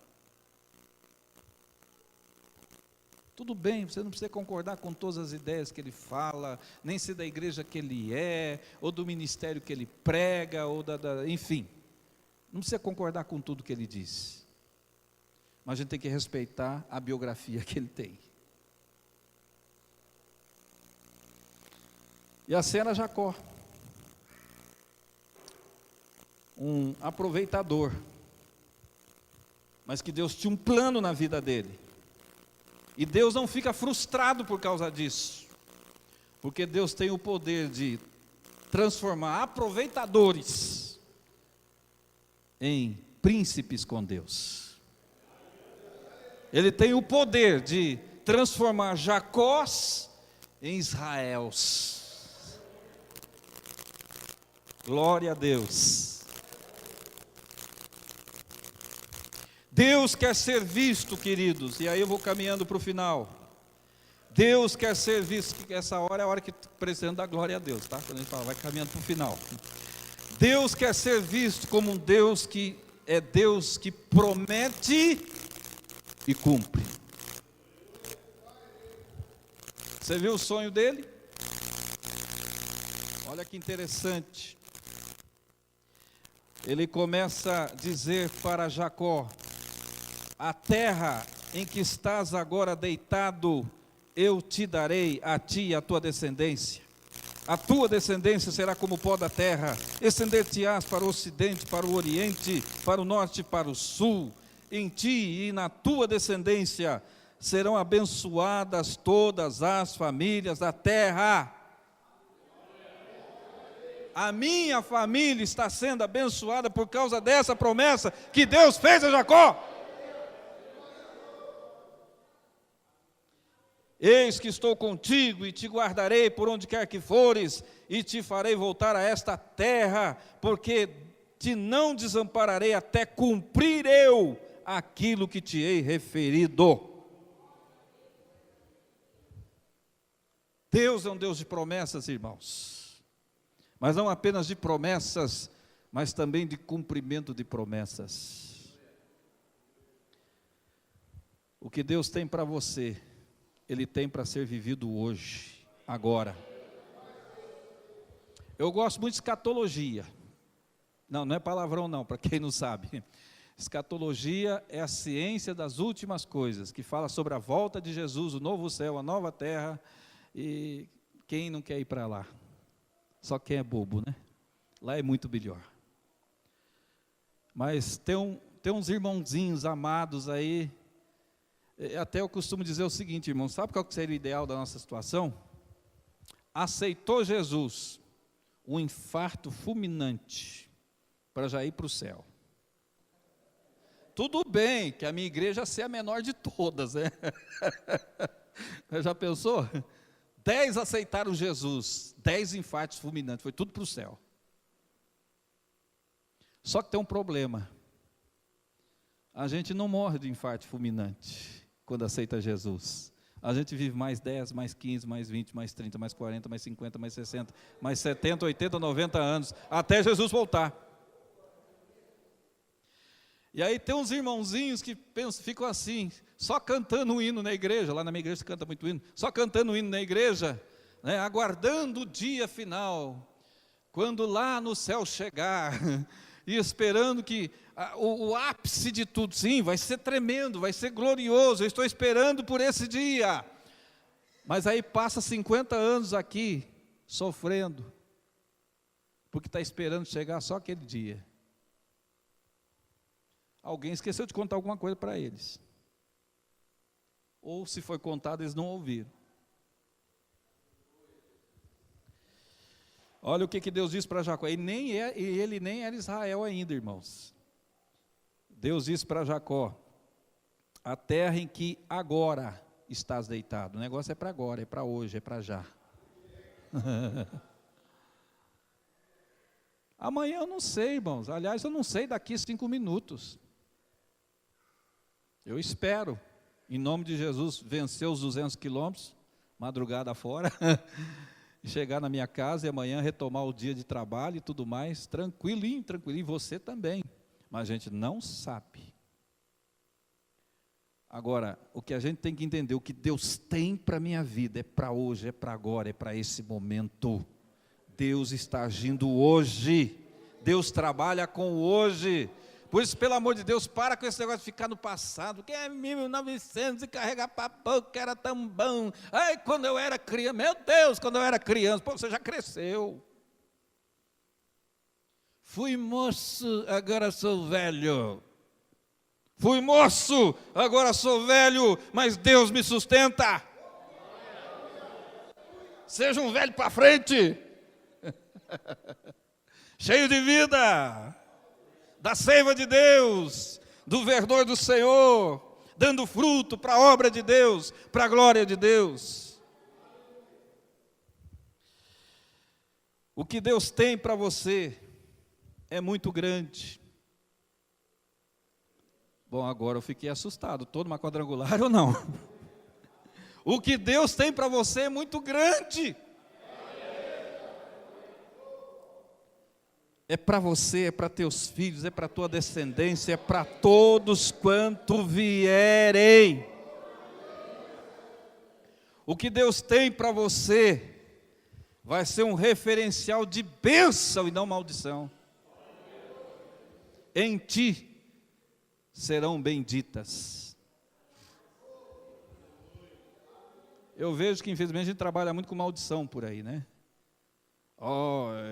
Tudo bem, você não precisa concordar com todas as ideias que ele fala, nem ser da igreja que ele é, ou do ministério que ele prega, ou enfim. Não precisa concordar com tudo que ele diz. Mas a gente tem que respeitar a biografia que ele tem. E a cena Jacó. Um aproveitador, mas que Deus tinha um plano na vida dele. E Deus não fica frustrado por causa disso, porque Deus tem o poder de transformar aproveitadores em príncipes com Deus. Ele tem o poder de transformar Jacós em Israéls. Glória a Deus. Deus quer ser visto, queridos, e aí eu vou caminhando para o final. Deus quer ser visto, essa hora é a hora que precisamos dar glória a Deus, tá? Quando a gente fala, vai caminhando para o final. Deus quer ser visto como um Deus que é Deus que promete e cumpre. Você viu o sonho dele? Olha que interessante. Ele começa a dizer para Jacó: a terra em que estás agora deitado, eu te darei a ti e a tua descendência. A tua descendência será como o pó da terra, estender-te-ás para o ocidente, para o oriente, para o norte e para o sul. Em ti e na tua descendência serão abençoadas todas as famílias da terra. A minha família está sendo abençoada por causa dessa promessa que Deus fez a Jacó. Eis que estou contigo e te guardarei por onde quer que fores, e te farei voltar a esta terra, porque te não desampararei até cumprir eu aquilo que te hei referido. Deus é um Deus de promessas, irmãos, mas não apenas de promessas, mas também de cumprimento de promessas. O que Deus tem para você, Ele tem para ser vivido hoje, agora. Eu gosto muito de escatologia. Não é palavrão não, para quem não sabe. Escatologia é a ciência das últimas coisas, que fala sobre a volta de Jesus, o novo céu, a nova terra, e quem não quer ir para lá? Só quem é bobo, né? Lá é muito melhor. Mas tem uns irmãozinhos amados aí. Até eu costumo dizer o seguinte, irmão, sabe qual que seria o ideal da nossa situação? Aceitou Jesus, um infarto fulminante, para já ir para o céu. Tudo bem que a minha igreja seja a menor de todas, né? Já pensou? 10 aceitaram Jesus, 10 infartos fulminantes, foi tudo para o céu. Só que tem um problema, a gente não morre de infarto fulminante quando aceita Jesus. A gente vive mais 10, mais 15, mais 20, mais 30, mais 40, mais 50, mais 60, mais 70, 80, 90 anos, até Jesus voltar. E aí tem uns irmãozinhos que ficam assim, só cantando um hino na igreja, lá na minha igreja se canta muito hino, só cantando um hino na igreja, né, aguardando o dia final, quando lá no céu chegar, e esperando que o ápice de tudo, sim, vai ser tremendo, vai ser glorioso, eu estou esperando por esse dia. Mas aí passa 50 anos aqui, sofrendo, porque está esperando chegar só aquele dia. Alguém esqueceu de contar alguma coisa para eles. Ou se foi contado, eles não ouviram. Olha o que Deus disse para Jacó. Ele nem era Israel ainda, irmãos. Deus disse para Jacó: a terra em que agora estás deitado. O negócio é para agora, é para hoje, é para já. Amanhã eu não sei, irmãos. Aliás, eu não sei daqui 5 minutos. Eu espero, em nome de Jesus, vencer os 200 quilômetros, madrugada fora, e chegar na minha casa e amanhã retomar o dia de trabalho e tudo mais, tranquilinho, tranquilinho, você também. Mas a gente não sabe. Agora, o que a gente tem que entender, o que Deus tem para a minha vida, é para hoje, é para agora, é para esse momento. Deus está agindo hoje, Deus trabalha com o hoje. Por isso, pelo amor de Deus, para com esse negócio de ficar no passado, que é 1900 e carregar papo, que era tão bom. Ai, quando eu era criança, meu Deus, quando eu era criança, pô, você já cresceu. Fui moço, agora sou velho. Fui moço, agora sou velho, mas Deus me sustenta. Seja um velho para frente, cheio de vida, da seiva de Deus, do verdor do Senhor, dando fruto para a obra de Deus, para a glória de Deus. O que Deus tem para você é muito grande. Bom, agora eu fiquei assustado, estou numa quadrangular ou não? O que Deus tem para você é muito grande. É para você, é para teus filhos, é para tua descendência, é para todos quanto vierem. O que Deus tem para você vai ser um referencial de bênção e não maldição. Em ti serão benditas. Eu vejo que infelizmente a gente trabalha muito com maldição por aí, né?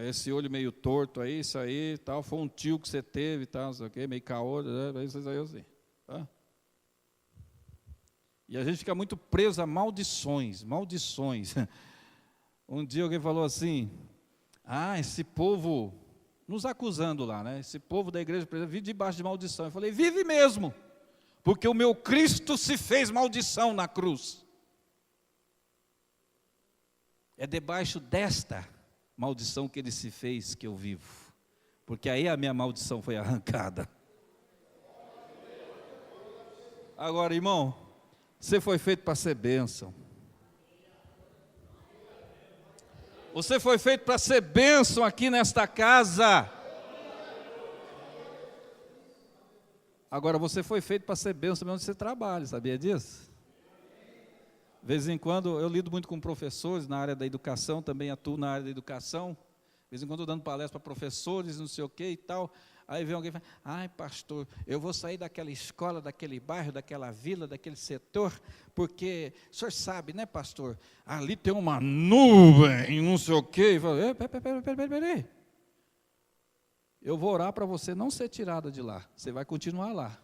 Esse olho meio torto aí, isso aí, tal, foi um tio que você teve, tal, não sei o quê, meio caô, isso aí assim. Tá? E a gente fica muito preso a maldições. Um dia alguém falou assim, esse povo, nos acusando lá, né? Esse povo da igreja vive debaixo de maldição. Eu falei, vive mesmo, porque o meu Cristo se fez maldição na cruz. É debaixo desta maldição que ele se fez que eu vivo, porque aí a minha maldição foi arrancada. Agora, irmão, você foi feito para ser bênção. Você foi feito para ser bênção aqui nesta casa. Agora, você foi feito para ser bênção também onde você trabalha, sabia disso? De vez em quando, eu lido muito com professores na área da educação, também atuo na área da educação. De vez em quando, eu dando palestra para professores, não sei o que e tal. Aí vem alguém e fala, pastor, eu vou sair daquela escola, daquele bairro, daquela vila, daquele setor, porque o senhor sabe, né, pastor? Ali tem uma nuvem, não sei o que. E fala, peraí. Eu vou orar para você não ser tirada de lá, você vai continuar lá.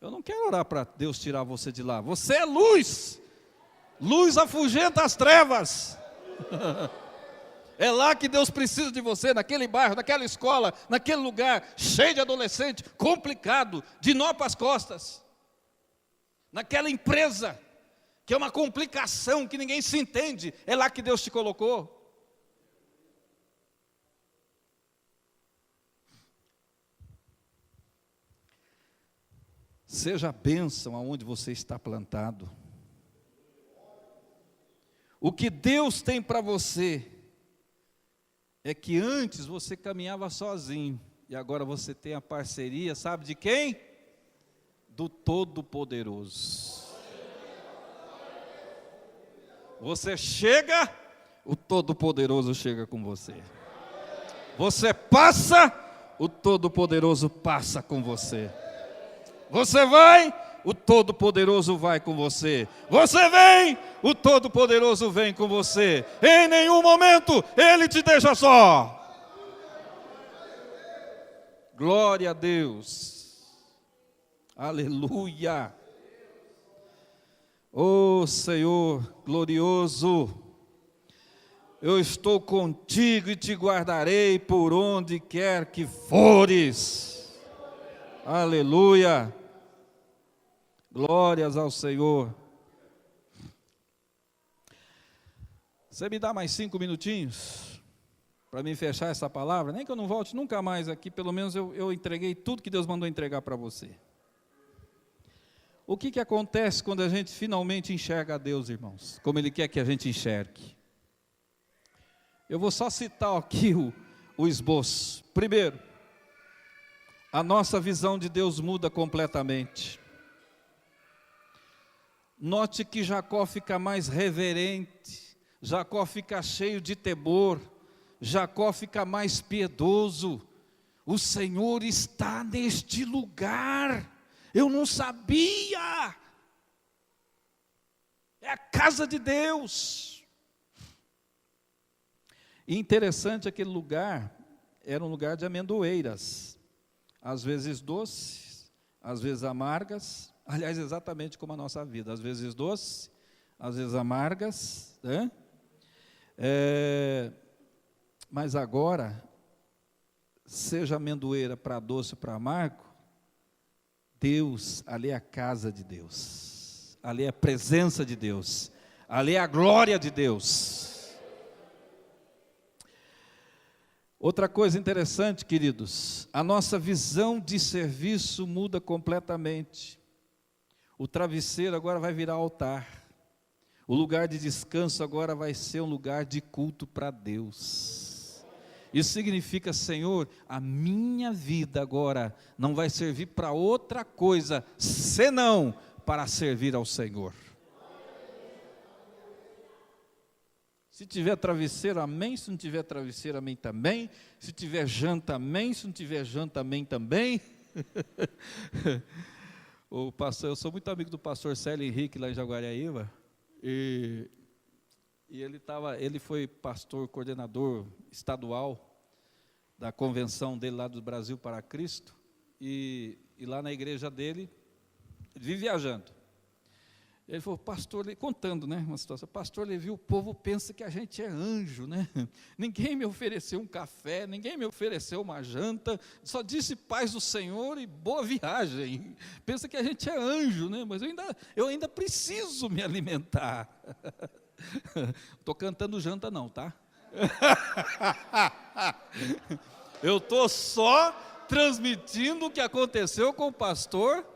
Eu não quero orar para Deus tirar você de lá. Você é luz. Luz afugenta as trevas. É lá que Deus precisa de você, naquele bairro, naquela escola, naquele lugar cheio de adolescente, complicado, de nó para as costas. Naquela empresa, que é uma complicação, que ninguém se entende. É lá que Deus te colocou. Seja a bênção aonde você está plantado. O que Deus tem para você é que antes você caminhava sozinho e agora você tem a parceria, sabe de quem? Do Todo-Poderoso. Você chega, o Todo-Poderoso chega com você. Você passa, o Todo-Poderoso passa com você. Você vai, o Todo-Poderoso vai com você. Você vem, o Todo-Poderoso vem com você. Em nenhum momento Ele te deixa só. Glória a Deus. Aleluia. Oh Senhor glorioso, eu estou contigo e te guardarei por onde quer que fores. Aleluia. Glórias ao Senhor. Você me dá mais 5 minutinhos para mim fechar essa palavra? Nem que eu não volte nunca mais aqui, pelo menos eu entreguei tudo que Deus mandou entregar para você. O que acontece quando a gente finalmente enxerga a Deus, irmãos? Como Ele quer que a gente enxergue. Eu vou só citar aqui o esboço. Primeiro, a nossa visão de Deus muda completamente. Note que Jacó fica mais reverente, Jacó fica cheio de temor, Jacó fica mais piedoso. O Senhor está neste lugar, eu não sabia. É a casa de Deus. E interessante, aquele lugar era um lugar de amendoeiras, às vezes doces, às vezes amargas, aliás, exatamente como a nossa vida, às vezes doce, às vezes amargas, né? Mas agora, seja amendoeira para doce ou para amargo, Deus, ali é a casa de Deus, ali é a presença de Deus, ali é a glória de Deus. Outra coisa interessante, queridos, a nossa visão de serviço muda completamente. O travesseiro agora vai virar altar. O lugar de descanso agora vai ser um lugar de culto para Deus. Isso significa, Senhor, a minha vida agora não vai servir para outra coisa, senão para servir ao Senhor. Se tiver travesseiro, amém. Se não tiver travesseiro, amém também. Se tiver janta, amém. Se não tiver janta, amém também. O pastor, eu sou muito amigo do pastor Célio Henrique, lá em Jaguariaíva. E ele foi pastor, coordenador estadual da convenção dele lá do Brasil para Cristo. E lá na igreja dele, ele vive viajando. Ele falou, pastor, contando, né, uma situação, pastor Levi, o povo pensa que a gente é anjo, né? Ninguém me ofereceu um café, ninguém me ofereceu uma janta, só disse paz do Senhor e boa viagem. Pensa que a gente é anjo, né? Mas eu ainda preciso me alimentar. Estou cantando janta não, tá? Eu estou só transmitindo o que aconteceu com o pastor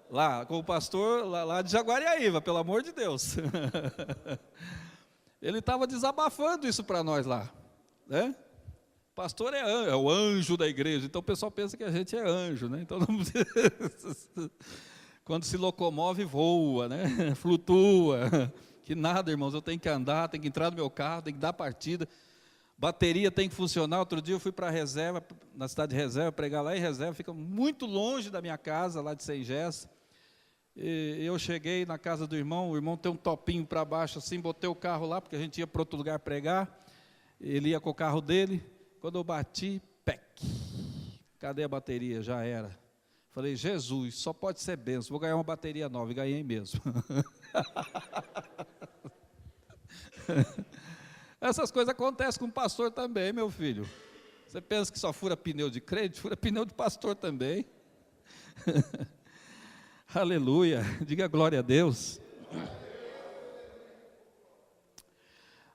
lá de Jaguariaíva, pelo amor de Deus. Ele estava desabafando isso para nós lá, né? Pastor é o anjo da igreja, então o pessoal pensa que a gente é anjo, né? Então, quando se locomove, voa, né? Flutua. Que nada, irmãos, eu tenho que andar, tenho que entrar no meu carro, tenho que dar partida. Bateria tem que funcionar. Outro dia eu fui para a Reserva, na cidade de Reserva, pregar lá em Reserva, fica muito longe da minha casa, lá de Sengés. E eu cheguei na casa do irmão, o irmão tem um topinho para baixo assim, botei o carro lá, porque a gente ia para outro lugar pregar, ele ia com o carro dele, quando eu bati, pec, cadê a bateria? Já era. Falei, Jesus, só pode ser benção, vou ganhar uma bateria nova, e ganhei mesmo. Essas coisas acontecem com o pastor também, meu filho. Você pensa que só fura pneu de crente? Fura pneu de pastor também. Aleluia, diga glória a Deus.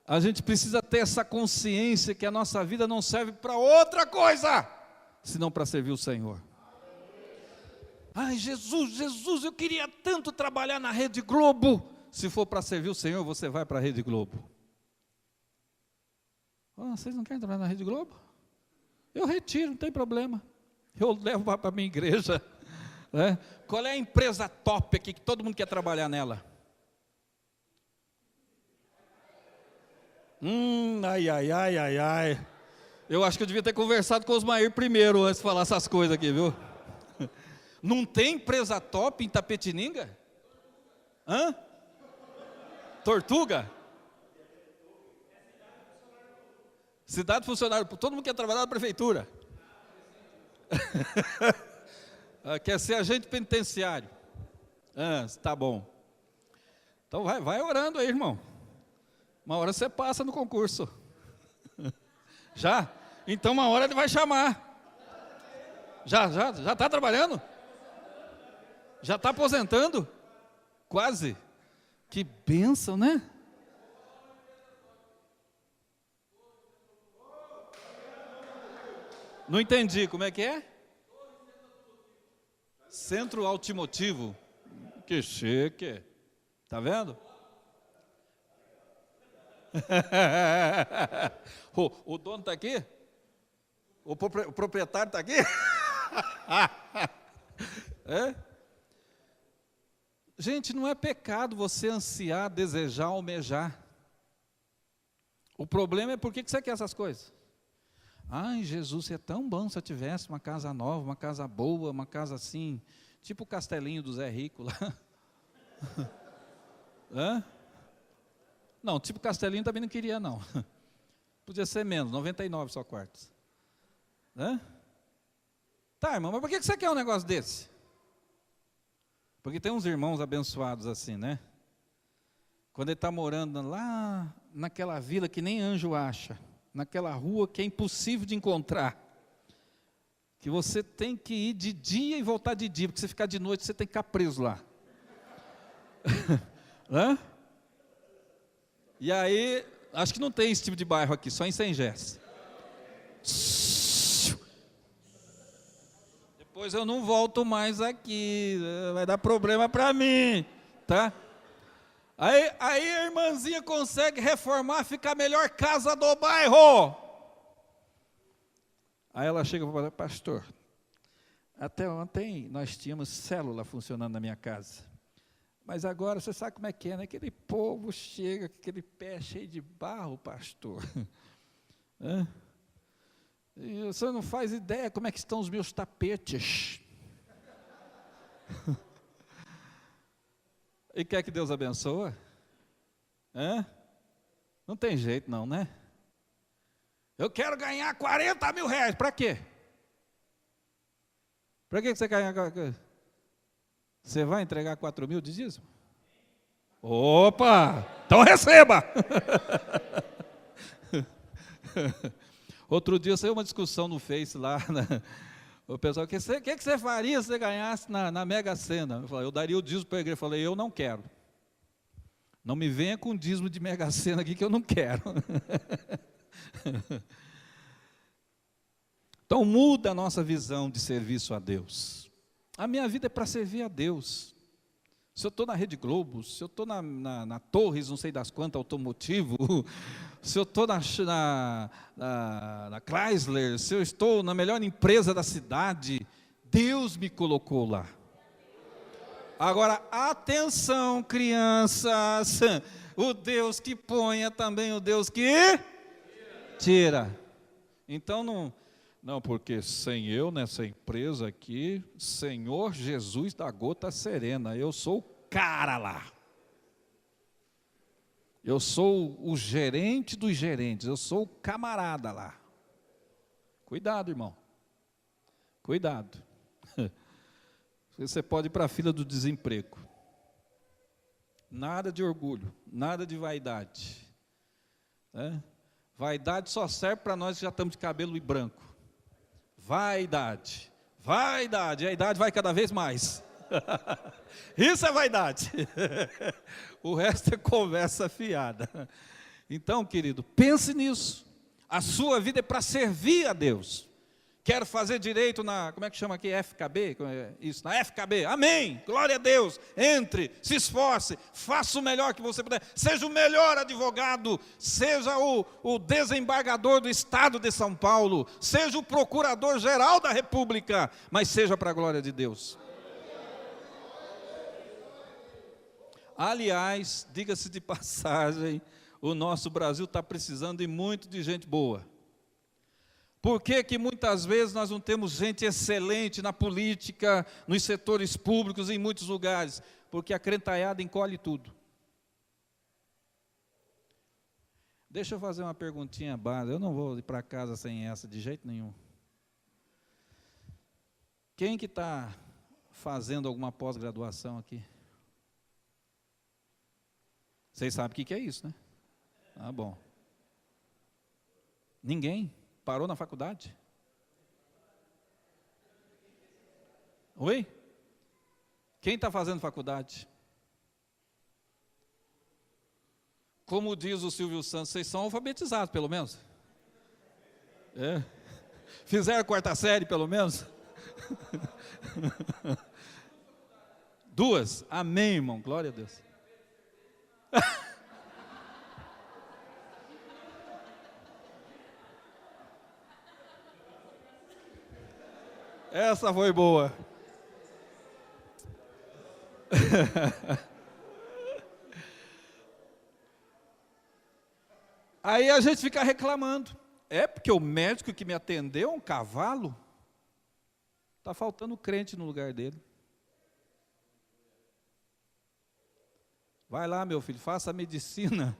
A gente precisa ter essa consciência que a nossa vida não serve para outra coisa, senão para servir o Senhor. Ai, Jesus, eu queria tanto trabalhar na Rede Globo. Se for para servir o Senhor, você vai para a Rede Globo. Vocês não querem trabalhar na Rede Globo? Eu retiro, não tem problema. Eu levo para a minha igreja. Né? Qual é a empresa top aqui que todo mundo quer trabalhar nela? Ai. Eu acho que eu devia ter conversado com o Osmair primeiro antes de falar essas coisas aqui, viu? Não tem empresa top em Tapetininga? Hã? Tortuga? Cidade funcionário, todo mundo quer trabalhar na prefeitura. Quer ser agente penitenciário. Tá bom. Então vai orando aí, irmão. Uma hora você passa no concurso. Já? Então uma hora ele vai chamar. Já está trabalhando? Já está aposentando? Quase. Que bênção, né? Não entendi, como é que é? Centro automotivo. Que chique. Tá vendo? O dono está aqui? O proprietário está aqui? É? Gente, não é pecado você ansiar, desejar, almejar. O problema é por que você quer essas coisas. Ai, Jesus, é tão bom se eu tivesse uma casa nova, uma casa boa, uma casa assim, tipo o castelinho do Zé Rico lá. Hã? Não, tipo castelinho também não queria não. Podia ser menos, 99 só quartos. Hã? Tá, irmão, mas por que você quer um negócio desse? Porque tem uns irmãos abençoados assim, né? Quando ele está morando lá naquela vila que nem anjo acha, naquela rua que é impossível de encontrar, que você tem que ir de dia e voltar de dia, porque se ficar de noite você tem que ficar preso lá. Hã? E aí, acho que não tem esse tipo de bairro aqui, só em Sengés. Depois eu não volto mais aqui, vai dar problema para mim, tá? Aí a irmãzinha consegue reformar, ficar a melhor casa do bairro. Aí ela chega para o pastor, até ontem nós tínhamos célula funcionando na minha casa, mas agora você sabe como é que é, né? Aquele povo chega com aquele pé cheio de barro, pastor. E você não faz ideia como é que estão os meus tapetes. E quer que Deus abençoe? Não tem jeito não, né? Eu quero ganhar 40 mil reais, para quê? Para que você ganha? Você vai entregar 4 mil de dízimo? Opa! Então receba! Outro dia saiu uma discussão no Face lá, o pessoal, o que você faria se você ganhasse na Mega Sena? Eu daria o dízimo para a igreja. Eu falei, eu não quero. Não me venha com dízimo de Mega Sena aqui que eu não quero. Então muda a nossa visão de serviço a Deus. A minha vida é para servir a Deus. Se eu estou na Rede Globo, se eu estou na Torres, não sei das quantas, automotivo, se eu estou na Chrysler, se eu estou na melhor empresa da cidade, Deus me colocou lá. Agora, atenção, crianças, o Deus que põe é também o Deus que tira. Então não, porque sem eu nessa empresa aqui, Senhor Jesus da Gota Serena, eu sou o cara lá. Eu sou o gerente dos gerentes, eu sou o camarada lá. Cuidado, irmão. Cuidado. Você pode ir para a fila do desemprego. Nada de orgulho, nada de vaidade. Vaidade só serve para nós que já estamos de cabelo branco. Vaidade, vaidade, a idade vai cada vez mais. Isso é vaidade. O resto é conversa fiada. Então, querido, pense nisso. A sua vida é para servir a Deus. Quero fazer direito como é que chama aqui? FKB? Isso, na FKB. Amém. Glória a Deus. Entre, se esforce, faça o melhor que você puder. Seja o melhor advogado, seja o desembargador do Estado de São Paulo, seja o procurador-geral da República, mas seja para a glória de Deus. Aliás, diga-se de passagem, o nosso Brasil está precisando de muito de gente boa. Por que que muitas vezes nós não temos gente excelente na política, nos setores públicos, em muitos lugares? Porque a crentaiada encolhe tudo. Deixa eu fazer uma perguntinha básica, eu não vou ir para casa sem essa de jeito nenhum. Quem que está fazendo alguma pós-graduação aqui? Vocês sabem o que é isso, né? Ah, bom. Ninguém? Parou na faculdade? Oi? Quem está fazendo faculdade? Como diz o Silvio Santos, vocês são alfabetizados, pelo menos? Fizeram 4ª série, pelo menos? 2? Amém, irmão, glória a Deus. Essa foi boa. Aí a gente fica reclamando. É porque o médico que me atendeu é um cavalo. Está faltando crente no lugar dele. Vai lá, meu filho, faça a medicina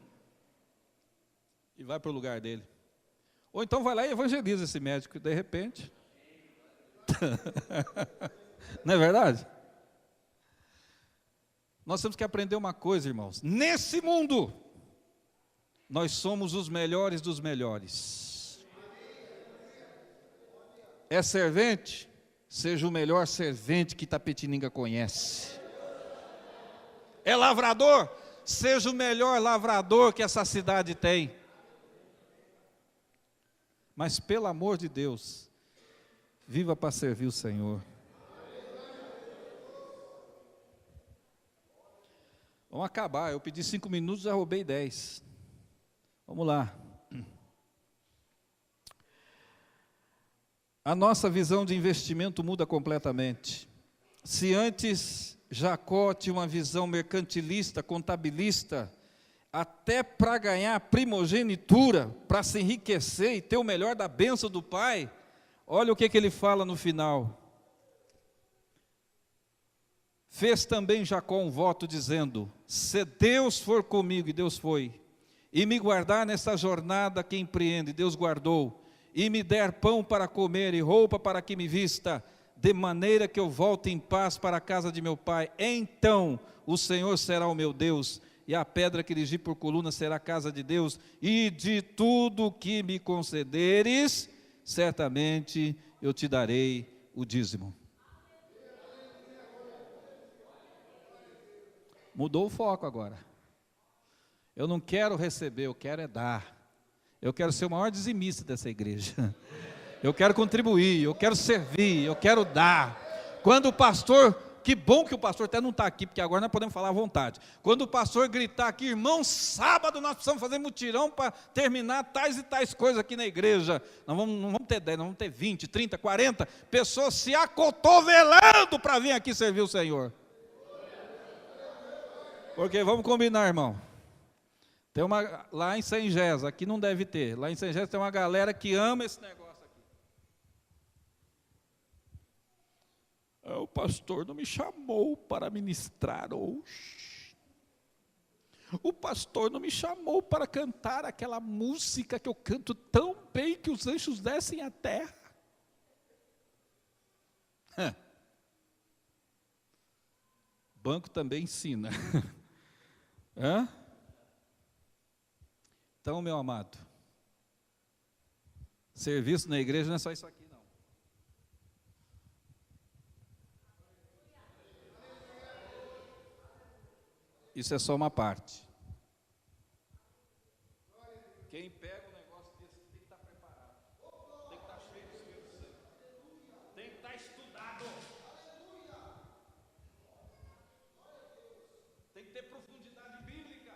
e vai para o lugar dele. Ou então vai lá e evangeliza esse médico, de repente. Não é verdade? Nós temos que aprender uma coisa, irmãos. Nesse mundo, nós somos os melhores dos melhores. É servente? Seja o melhor servente que Itapetininga conhece. É lavrador? Seja o melhor lavrador que essa cidade tem. Mas pelo amor de Deus, viva para servir o Senhor. Vamos acabar, eu pedi 5 minutos, já roubei 10. Vamos lá. A nossa visão de investimento muda completamente. Se antes Jacó tinha uma visão mercantilista, contabilista, até para ganhar primogenitura, para se enriquecer e ter o melhor da bênção do pai, olha o que ele fala no final. Fez também Jacó um voto dizendo: se Deus for comigo, e Deus foi, e me guardar nessa jornada que empreende, e Deus guardou, e me der pão para comer e roupa para que me vista, de maneira que eu volte em paz para a casa de meu pai, então o Senhor será o meu Deus, e a pedra que erigi por coluna será a casa de Deus, e de tudo que me concederes, certamente eu te darei o dízimo. Mudou o foco agora. Eu não quero receber, eu quero é dar. Eu quero ser o maior dizimista dessa igreja. Eu quero contribuir, eu quero servir, eu quero dar. Quando o pastor, que bom que o pastor até não está aqui, porque agora nós podemos falar à vontade. Quando o pastor gritar aqui, irmão, sábado nós precisamos fazer mutirão para terminar tais e tais coisas aqui na igreja. Não vamos ter 10, nós vamos ter 20, 30, 40 pessoas se acotovelando para vir aqui servir o Senhor. Porque vamos combinar, irmão. Tem uma, lá em Sengés, aqui não deve ter. Lá em Sengés tem uma galera que ama esse negócio aqui. O pastor não me chamou para ministrar hoje. O pastor não me chamou para cantar aquela música que eu canto tão bem que os anjos descem à terra. Banco também ensina. Hã? Então, meu amado, serviço na igreja não é só isso aqui, não. Isso é só uma parte. Quem pega um negócio desse tem que estar preparado, tem que estar cheio do Espírito Santo, tem que estar estudado, tem que ter profundidade bíblica.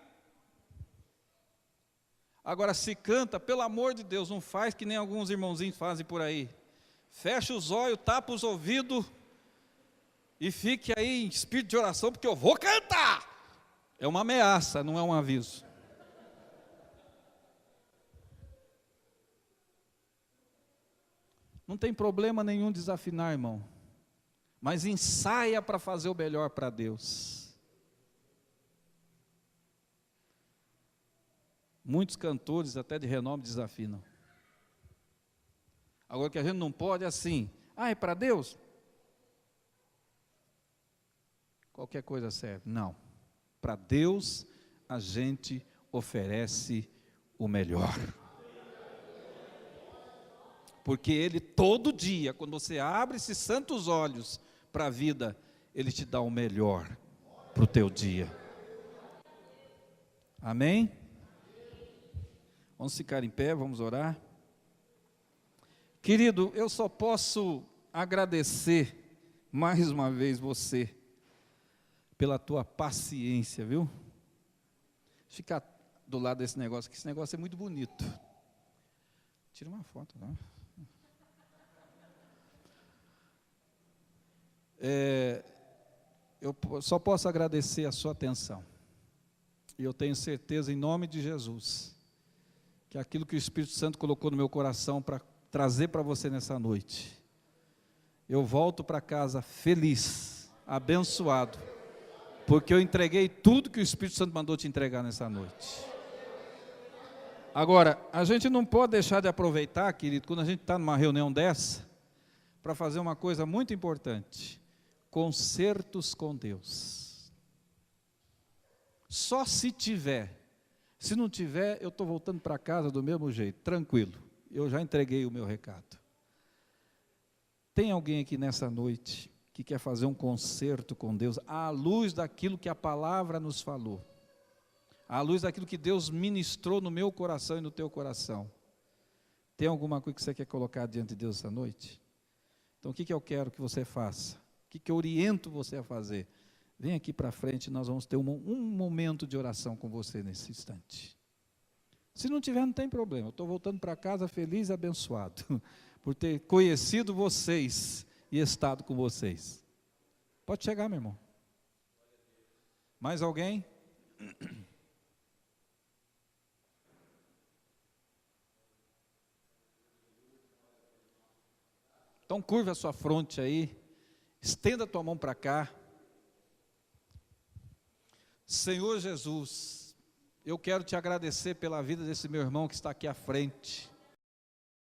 Agora, se canta, pelo amor de Deus, não faz que nem alguns irmãozinhos fazem por aí. Fecha os olhos, tapa os ouvidos e fique aí em espírito de oração, porque eu vou cantar. É uma ameaça, não é um aviso. Não tem problema nenhum desafinar, irmão. Mas ensaia para fazer o melhor para Deus. Muitos cantores, até de renome, desafinam. Agora, o que a gente não pode é assim: é para Deus? Qualquer coisa serve. Não. Para Deus, a gente oferece o melhor. Porque Ele, todo dia, quando você abre esses santos olhos para a vida, Ele te dá o melhor para o teu dia. Amém? Vamos ficar em pé, vamos orar. Querido, eu só posso agradecer mais uma vez você pela tua paciência, viu? Ficar do lado desse negócio, que esse negócio é muito bonito. Tira uma foto, não? Eu só posso agradecer a sua atenção. E eu tenho certeza, em nome de Jesus, que aquilo que o Espírito Santo colocou no meu coração para trazer para você nessa noite, eu volto para casa feliz, abençoado, porque eu entreguei tudo que o Espírito Santo mandou te entregar nessa noite. Agora, a gente não pode deixar de aproveitar, querido, quando a gente está numa reunião dessa, para fazer uma coisa muito importante: concertos com Deus. Só se tiver. Se não tiver, eu estou voltando para casa do mesmo jeito, tranquilo. Eu já entreguei o meu recado. Tem alguém aqui nessa noite que quer fazer um concerto com Deus, à luz daquilo que a palavra nos falou, à luz daquilo que Deus ministrou no meu coração e no teu coração? Tem alguma coisa que você quer colocar diante de Deus essa noite? Então o que eu quero que você faça? O que eu oriento você a fazer? Vem aqui para frente, nós vamos ter um momento de oração com você nesse instante. Se não tiver, não tem problema, eu estou voltando para casa feliz e abençoado, por ter conhecido vocês e estado com vocês. Pode chegar, meu irmão. Mais alguém? Então curva a sua fronte aí, estenda a tua mão para cá. Senhor Jesus, eu quero te agradecer pela vida desse meu irmão que está aqui à frente.